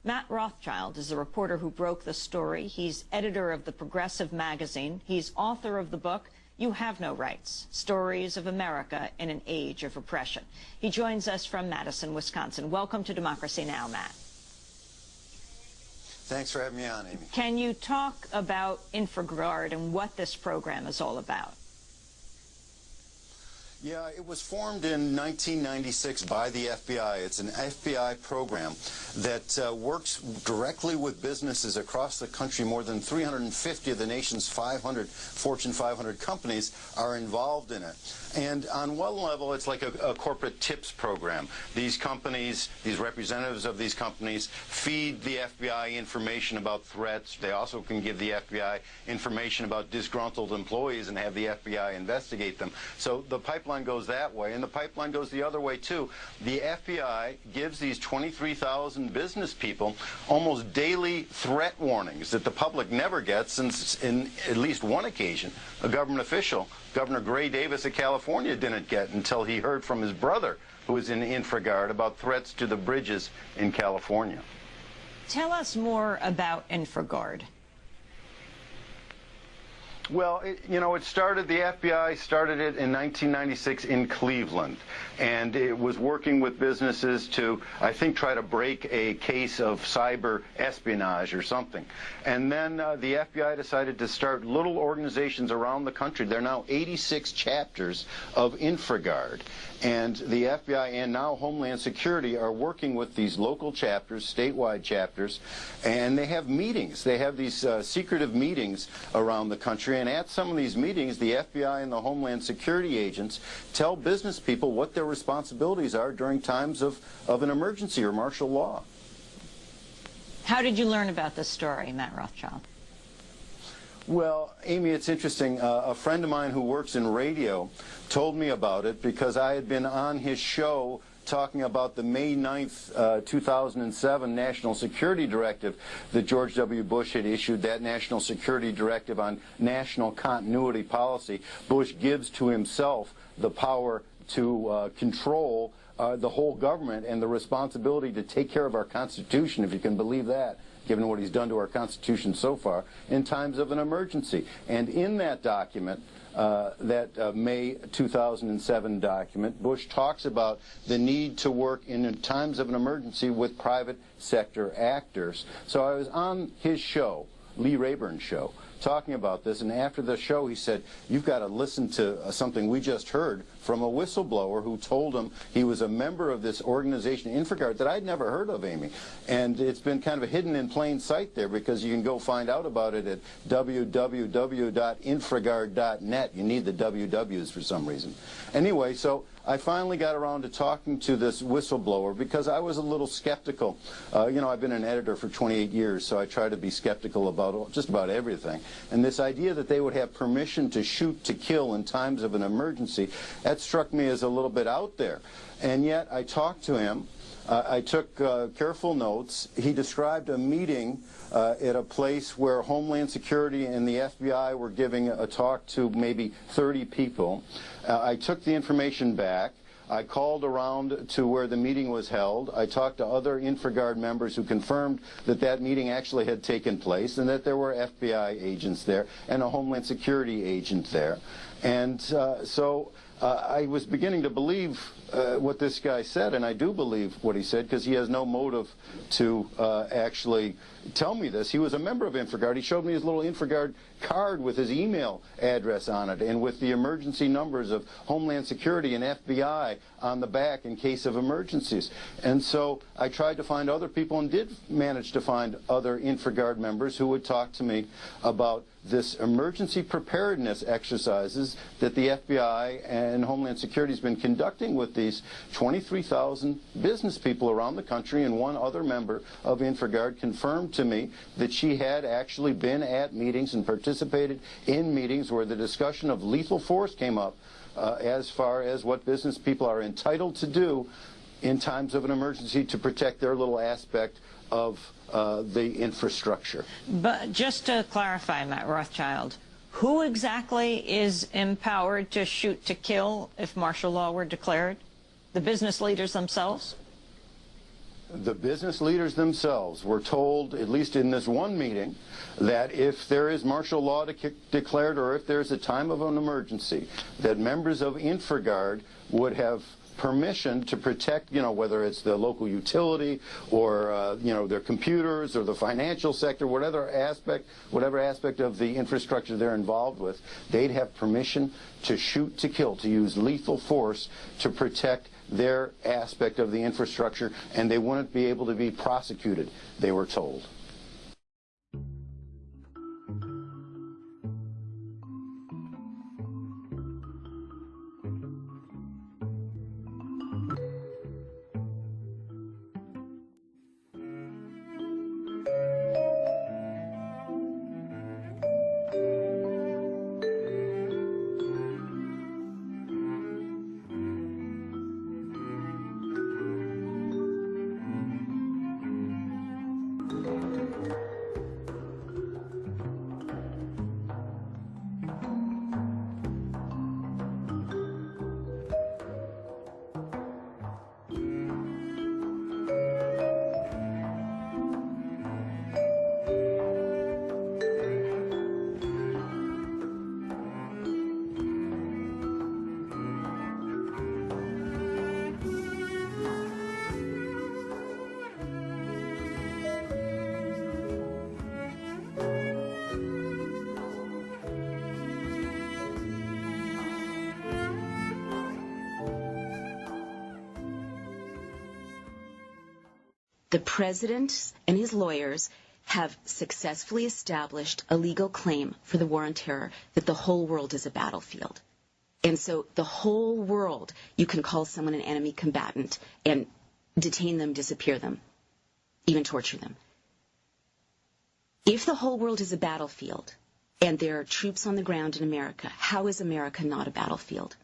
Matt Rothschild is the reporter who broke the story. He's editor of the Progressive magazine. He's author of the book, You Have No Rights, Stories of America in an Age of Repression. He joins us from Madison, Wisconsin. Welcome to Democracy Now!, Matt. Thanks for having me on, Amy. Can you talk about InfraGard and what this program is all about? Yeah, it was formed in 1996 by the FBI. It's an FBI program that works directly with businesses across the country. More than 350 of the nation's Fortune 500 companies are involved in it. And on one level, it's like a corporate tips program. These companies, these representatives of these companies, feed the FBI information about threats. They also can give the FBI information about disgruntled employees and have the FBI investigate them. So the pipeline goes that way, and the pipeline goes the other way, too. The FBI gives these 23,000 business people almost daily threat warnings that the public never gets, since in at least one occasion, a government official, Governor Gray Davis of California, didn't get until he heard from his brother, who was in InfraGard, about threats to the bridges in California. Tell us more about InfraGard. Well, the FBI started it in 1996 in Cleveland, and it was working with businesses to, I think, try to break a case of cyber espionage or something. And then the FBI decided to start little organizations around the country. There are now 86 chapters of InfraGard, and the FBI and now Homeland Security are working with these local chapters, statewide chapters, and they have meetings. They have these secretive meetings around the country. And at some of these meetings, the FBI and the Homeland Security agents tell business people what their responsibilities are during times of an emergency or martial law. How did you learn about this story, Matt Rothschild? Well, Amy, it's interesting. A friend of mine who works in radio told me about it because I had been on his show talking about the May 9th, 2007 National Security Directive that George W. Bush had issued, that National Security Directive on national continuity policy. Bush gives to himself the power to control the whole government and the responsibility to take care of our Constitution, if you can believe that, given what he's done to our Constitution so far, in times of an emergency. And in that document, that May 2007 document, Bush talks about the need to work in times of an emergency with private sector actors. So I was on his show, Lee Rayburn's show, talking about this, and after the show he said, you've got to listen to something we just heard from a whistleblower who told him he was a member of this organization, Infragard, that I'd never heard of, Amy. And it's been kind of hidden in plain sight there, because you can go find out about it at www.infragard.net. You need the WWs for some reason. Anyway, so I finally got around to talking to this whistleblower because I was a little skeptical. You know, I've been an editor for 28 years, so I try to be skeptical about just about everything. And this idea that they would have permission to shoot to kill in times of an emergency, that struck me as a little bit out there. And yet I talked to him. I took careful notes. He described a meeting at a place where Homeland Security and the FBI were giving a talk to maybe 30 people. I took the information back. I called around to where the meeting was held. I talked to other Infragard members who confirmed that that meeting actually had taken place and that there were FBI agents there and a Homeland Security agent there. And so I was beginning to believe what this guy said, and I do believe what he said because he has no motive to actually tell me this. He was a member of Infragard. He showed me his little Infragard card with his email address on it and with the emergency numbers of Homeland Security and FBI on the back in case of emergencies. And so I tried to find other people and did manage to find other Infragard members who would talk to me about this emergency preparedness exercises that the FBI and Homeland Security has been conducting with these 23,000 business people around the country, and one other member of Infragard confirmed to me that she had actually been at meetings and participated in meetings where the discussion of lethal force came up as far as what business people are entitled to do in times of an emergency to protect their little aspect of the infrastructure. But just to clarify, Matt Rothschild, who exactly is empowered to shoot to kill if martial law were declared? The business leaders themselves? The business leaders themselves were told, at least in this one meeting, that if there is martial law declared or if there's a time of an emergency, that members of Infragard would have permission to protect, you know, whether it's the local utility or, you know, their computers or the financial sector, whatever aspect of the infrastructure they're involved with, they'd have permission to shoot to kill, to use lethal force to protect their aspect of the infrastructure, and they wouldn't be able to be prosecuted, they were told. The president and his lawyers have successfully established a legal claim for the war on terror that the whole world is a battlefield. And so the whole world, you can call someone an enemy combatant and detain them, disappear them, even torture them. If the whole world is a battlefield and there are troops on the ground in America, how is America not a battlefield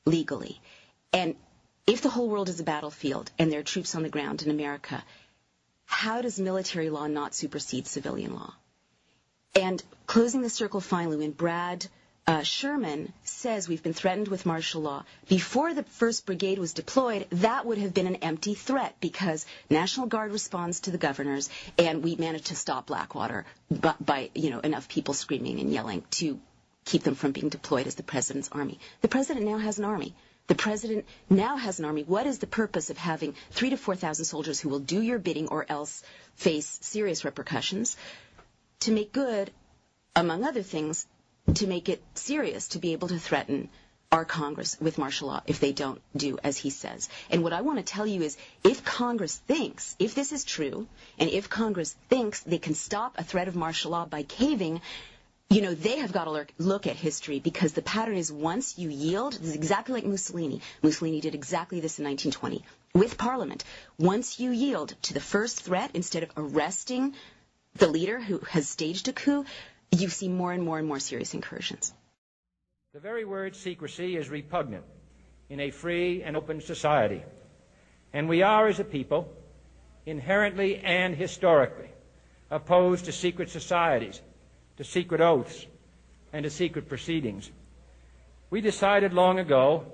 legally? And if the whole world is a battlefield and there are troops on the ground in America, how does military law not supersede civilian law? And closing the circle finally, when Brad Sherman says we've been threatened with martial law. Before the 1st Brigade was deployed, that would have been an empty threat because National Guard responds to the governors, and we managed to stop Blackwater by enough people screaming and yelling to keep them from being deployed as the president's army. The president now has an army. The president now has an army. What is the purpose of having 3,000 to 4,000 soldiers who will do your bidding or else face serious repercussions? To make good, among other things, to make it serious to be able to threaten our Congress with martial law if they don't do as he says. And what I want to tell you is if Congress thinks, if this is true, and if Congress thinks they can stop a threat of martial law by caving, they have got to look at history, because the pattern is once you yield, this is exactly like Mussolini. Mussolini did exactly this in 1920 with Parliament. Once you yield to the first threat, instead of arresting the leader who has staged a coup, you see more and more and more serious incursions. The very word secrecy is repugnant in a free and open society. And we are, as a people, inherently and historically opposed to secret societies, to secret oaths, and to secret proceedings. We decided long ago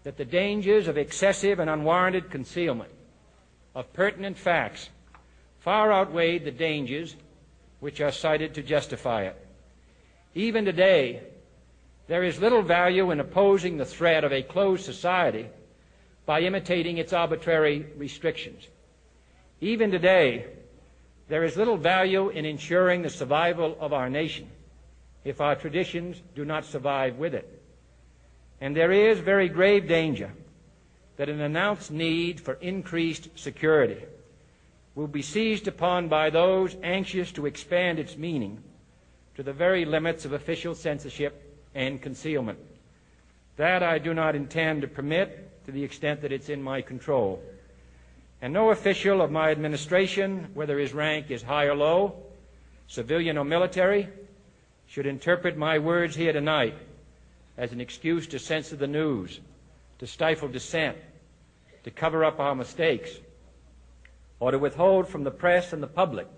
that the dangers of excessive and unwarranted concealment of pertinent facts far outweighed the dangers which are cited to justify it. Even today, there is little value in opposing the threat of a closed society by imitating its arbitrary restrictions. Even today, there is little value in ensuring the survival of our nation if our traditions do not survive with it. And there is very grave danger that an announced need for increased security will be seized upon by those anxious to expand its meaning to the very limits of official censorship and concealment. That I do not intend to permit to the extent that it's in my control. And no official of my administration, whether his rank is high or low, civilian or military, should interpret my words here tonight as an excuse to censor the news, to stifle dissent, to cover up our mistakes, or to withhold from the press and the public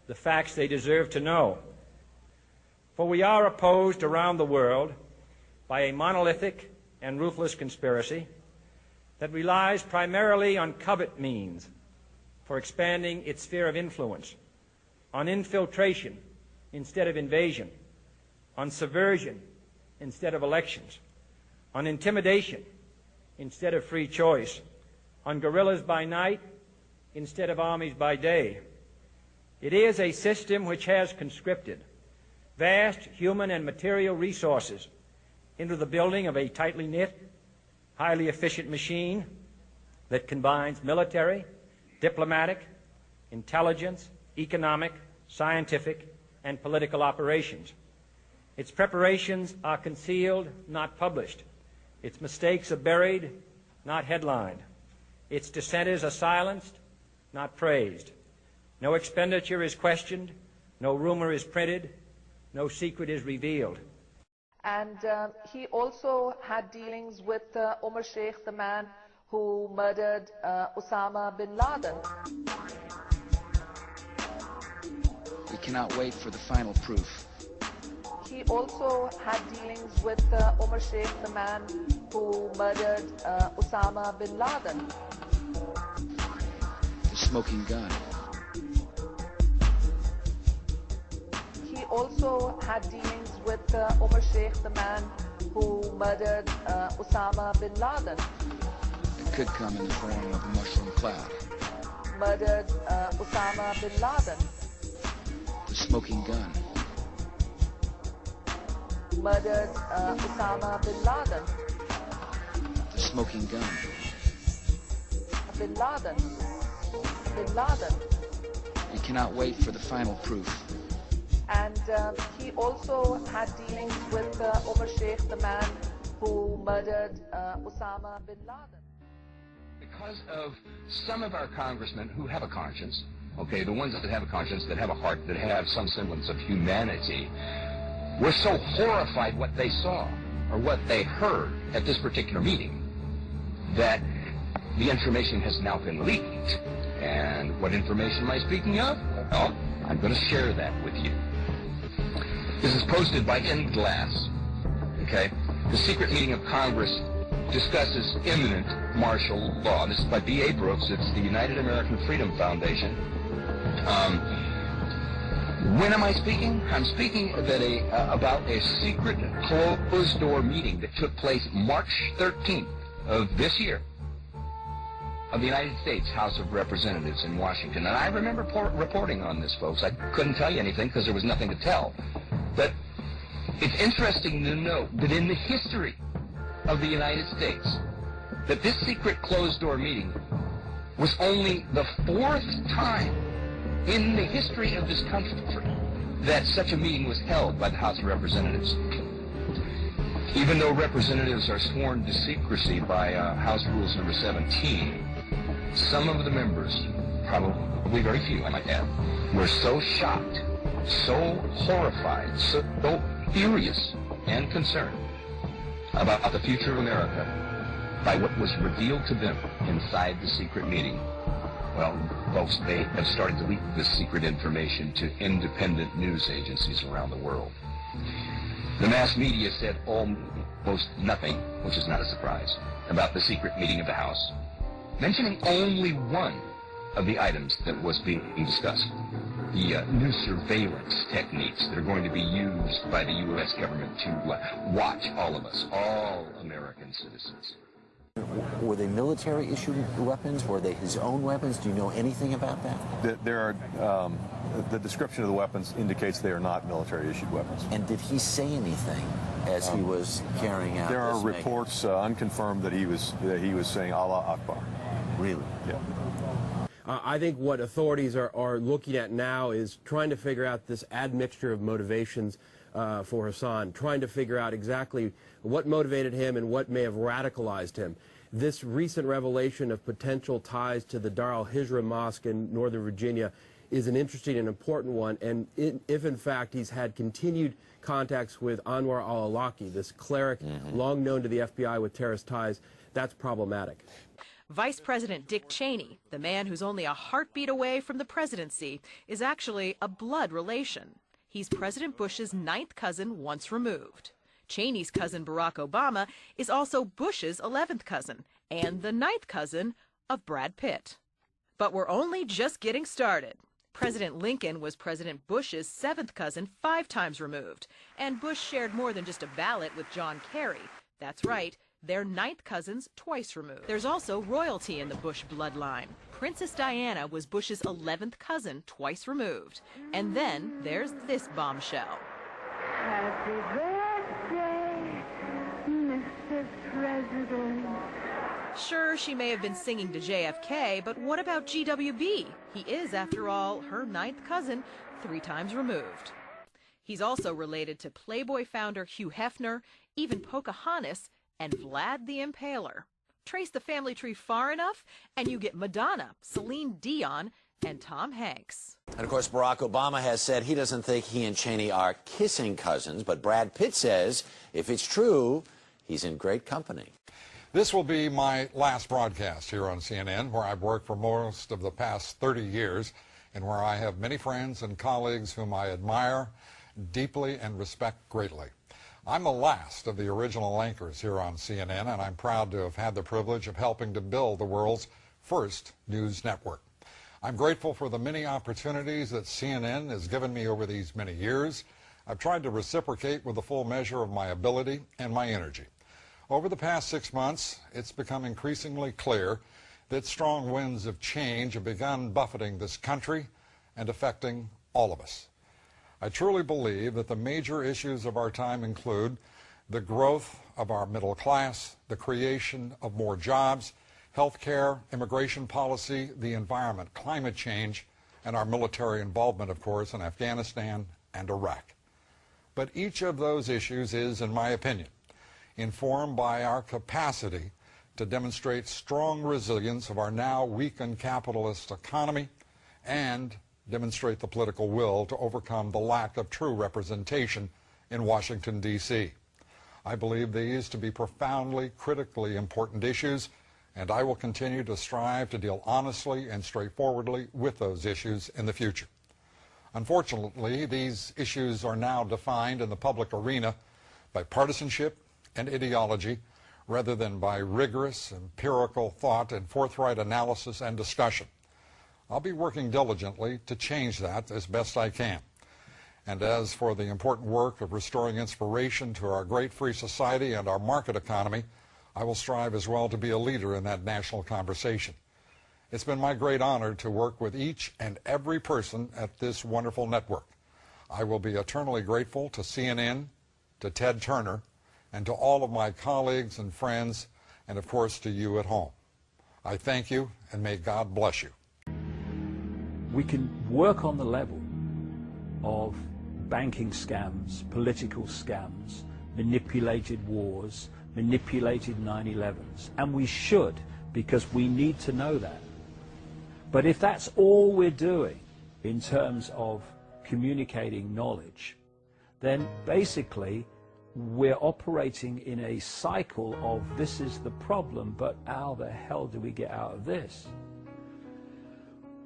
the facts they deserve to know. For we are opposed around the world by a monolithic and ruthless conspiracy that relies primarily on covert means for expanding its sphere of influence, on infiltration instead of invasion, on subversion instead of elections, on intimidation instead of free choice, on guerrillas by night instead of armies by day. It is a system which has conscripted vast human and material resources into the building of a tightly knit, highly efficient machine that combines military, diplomatic, intelligence, economic, scientific, and political operations. Its preparations are concealed, not published. Its mistakes are buried, not headlined. Its dissenters are silenced, not praised. No expenditure is questioned, no rumor is printed, no secret is revealed. And he also had dealings with Omar Sheikh, the man who murdered Osama bin Laden. We cannot wait for the final proof. He also had dealings with Omar Sheikh, the man who murdered Osama bin Laden. The smoking gun. He also had dealings with Omar Sheikh, the man who murdered Osama bin Laden. It could come in the form of a mushroom cloud. Murdered Osama bin Laden. The smoking gun. Murdered Osama bin Laden. The smoking gun. Bin Laden. Bin Laden. We cannot wait for the final proof. And he also had dealings with Omar Sheikh, the man who murdered Osama bin Laden. Because of some of our congressmen who have a conscience, okay, the ones that have a conscience, that have a heart, that have some semblance of humanity, were so horrified what they saw or what they heard at this particular meeting that the information has now been leaked. And what information am I speaking of? Well, I'm going to share that with you. This is posted by Glass. okay? The secret meeting of Congress discusses imminent martial law. This is by B.A. Brooks. It's the United American Freedom Foundation. When am I speaking? I'm speaking that about a secret closed-door meeting that took place March 13th of this year of the United States House of Representatives in Washington. And I remember reporting on this, folks. I couldn't tell you anything because there was nothing to tell. But it's interesting to note that in the history of the United States, that this secret closed-door meeting was only the 4th time in the history of this country that such a meeting was held by the House of Representatives. Even though representatives are sworn to secrecy by House Rules number 17, some of the members, probably very few I might add, were so shocked, so horrified, so furious and concerned about the future of America by what was revealed to them inside the secret meeting. Well, folks, they have started to leak this secret information to independent news agencies around the world. The mass media said almost nothing, which is not a surprise, about the secret meeting of the House, mentioning only one of the items that was being discussed, the new surveillance techniques that are going to be used by the U.S. government to watch all of us, all American citizens. Were they military-issued weapons? Were they his own weapons? Do you know anything about that? The description of the weapons indicates they are not military-issued weapons. And did he say anything as he was carrying out? There are reports, unconfirmed, that he was saying Allah Akbar. Really? Yeah. I think what authorities are looking at now is trying to figure out this admixture of motivations for Hassan, trying to figure out exactly what motivated him and what may have radicalized him. This recent revelation of potential ties to the Dar al-Hijra Mosque in Northern Virginia is an interesting and important one, and if in fact he's had continued contacts with Anwar al-Awlaki, this cleric long known to the FBI with terrorist ties, that's problematic. Vice President Dick Cheney, the man who's only a heartbeat away from the presidency, is actually a blood relation. He's President Bush's 9th cousin once removed. Cheney's cousin Barack Obama is also Bush's 11th cousin and the 9th cousin of Brad Pitt. But we're only just getting started. President Lincoln was President Bush's 7th cousin 5 times removed, and Bush shared more than just a ballot with John Kerry. That's right, they're 9th cousins twice removed. There's also royalty in the Bush bloodline. Princess Diana was Bush's 11th cousin twice removed. And then there's this bombshell. Happy birthday, Mr. President. Sure, she may have been singing to JFK, but what about GWB? He is, after all, her 9th cousin 3 times removed. He's also related to Playboy founder Hugh Hefner, even Pocahontas, and Vlad the Impaler. Trace the family tree far enough, and you get Madonna, Celine Dion, and Tom Hanks. And of course, Barack Obama has said he doesn't think he and Cheney are kissing cousins, but Brad Pitt says if it's true, he's in great company. This will be my last broadcast here on CNN, where I've worked for most of the past 30 years, and where I have many friends and colleagues whom I admire deeply and respect greatly. I'm the last of the original anchors here on CNN, and I'm proud to have had the privilege of helping to build the world's first news network. I'm grateful for the many opportunities that CNN has given me over these many years. I've tried to reciprocate with the full measure of my ability and my energy. Over the past 6 months, it's become increasingly clear that strong winds of change have begun buffeting this country and affecting all of us. I truly believe that the major issues of our time include the growth of our middle class, the creation of more jobs, health care, immigration policy, the environment, climate change, and our military involvement, of course, in Afghanistan and Iraq. But each of those issues is, in my opinion, informed by our capacity to demonstrate strong resilience of our now weakened capitalist economy and demonstrate the political will to overcome the lack of true representation in Washington, D.C. I believe these to be profoundly, critically important issues, and I will continue to strive to deal honestly and straightforwardly with those issues in the future. Unfortunately, these issues are now defined in the public arena by partisanship and ideology rather than by rigorous, empirical thought and forthright analysis and discussion. I'll be working diligently to change that as best I can. And as for the important work of restoring inspiration to our great free society and our market economy, I will strive as well to be a leader in that national conversation. It's been my great honor to work with each and every person at this wonderful network. I will be eternally grateful to CNN, to Ted Turner, and to all of my colleagues and friends, and of course to you at home. I thank you, and may God bless you. We can work on the level of banking scams, political scams, manipulated wars, manipulated 9/11s, and we should, because we need to know that. But if that's all we're doing in terms of communicating knowledge, then basically we're operating in a cycle of this is the problem, but how the hell do we get out of this?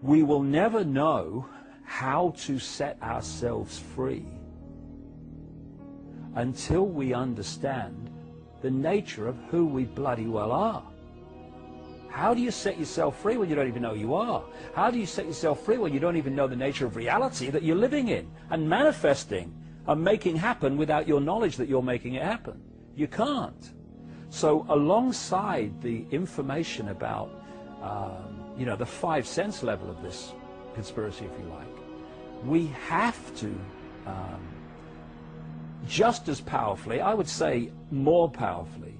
We will never know how to set ourselves free until we understand the nature of who we bloody well are. How do you set yourself free when you don't even know you are? How do you set yourself free when you don't even know the nature of reality that you're living in and manifesting and making happen without your knowledge that you're making it happen? You can't. So alongside the information about you know, the 5 sense level of this conspiracy, if you like, we have to just as powerfully, I would say more powerfully,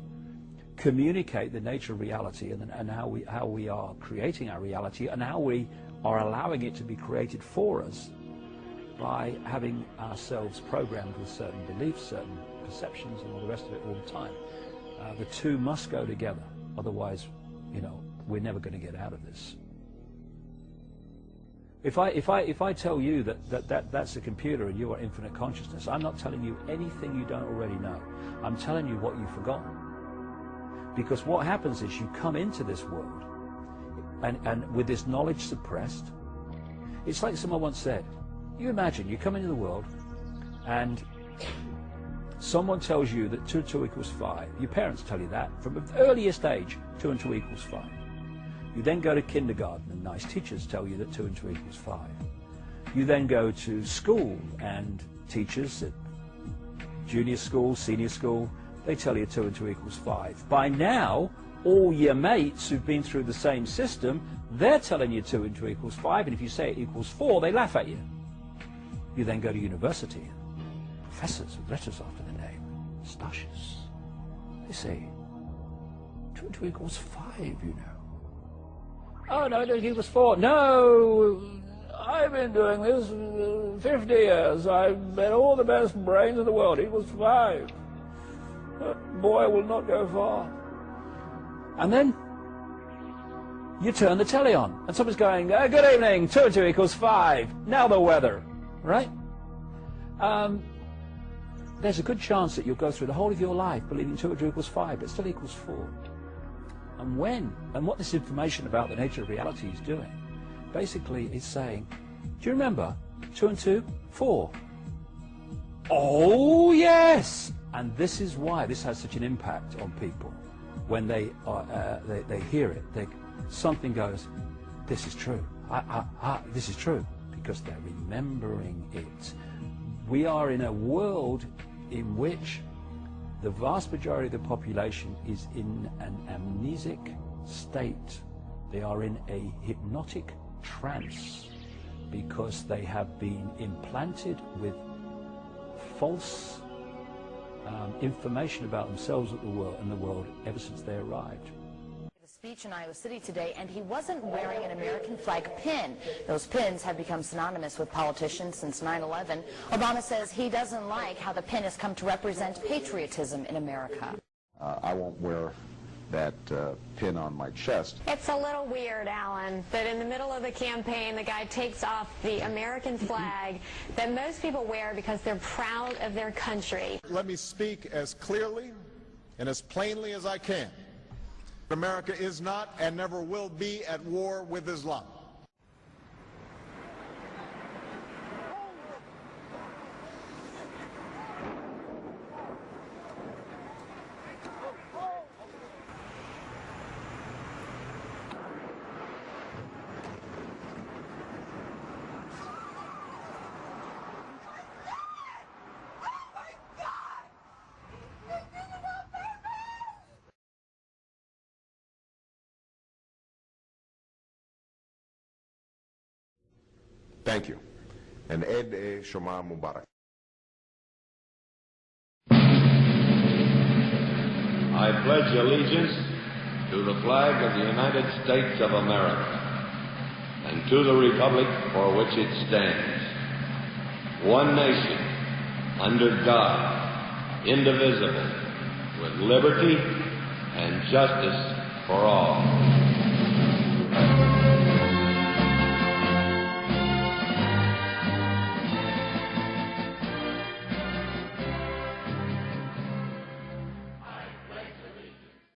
communicate the nature of reality and how we are creating our reality and how we are allowing it to be created for us by having ourselves programmed with certain beliefs, certain perceptions, and all the rest of it all the time. The two must go together, otherwise, you know, we're never going to get out of this. If I tell you that's a computer and you are infinite consciousness, I'm not telling you anything you don't already know. I'm telling you what you've forgotten. Because what happens is you come into this world and with this knowledge suppressed, it's like someone once said, you imagine you come into the world and someone tells you that 2 and 2 equals 5. Your parents tell you that from the earliest age, 2 and 2 equals 5. You then go to kindergarten and nice teachers tell you that 2 and 2 equals 5. You then go to school and teachers at junior school, senior school, they tell you 2 and 2 equals 5. By now, all your mates who've been through the same system, they're telling you 2 and 2 equals 5, and if you say it equals 4, they laugh at you. You then go to university, professors with letters after the name, moustaches. They say, 2 and 2 equals 5, you know. Oh, no, it equals 4. No, I've been doing this 50 years. I've been all the best brains in the world. It equals 5. That boy will not go far. And then you turn the telly on, and someone's going, good evening, 2 and 2 equals 5. Now the weather, right? There's a good chance that you'll go through the whole of your life believing 2 and 2 equals 5, but it still equals 4. And what this information about the nature of reality is doing, basically is saying, do you remember 2 and 2, 4? Oh, yes! And this is why this has such an impact on people. When they hear it, something goes, this is true. This is true, because they're remembering it. We are in a world in which the vast majority of the population is in an amnesic state. They are in a hypnotic trance because they have been implanted with false information about themselves and the world ever since they arrived. Speech in Iowa City today, and he wasn't wearing an American flag pin. Those pins have become synonymous with politicians since 9/11. Obama says he doesn't like how the pin has come to represent patriotism in America. I won't wear that pin on my chest. It's a little weird, Alan, that in the middle of the campaign the guy takes off the American flag that most people wear because they're proud of their country. Let me speak as clearly and as plainly as I can. America is not and never will be at war with Islam. Thank you. And Ed Shoma Mubarak. I pledge allegiance to the flag of the United States of America and to the republic for which it stands, one nation, under God, indivisible, with liberty and justice for all.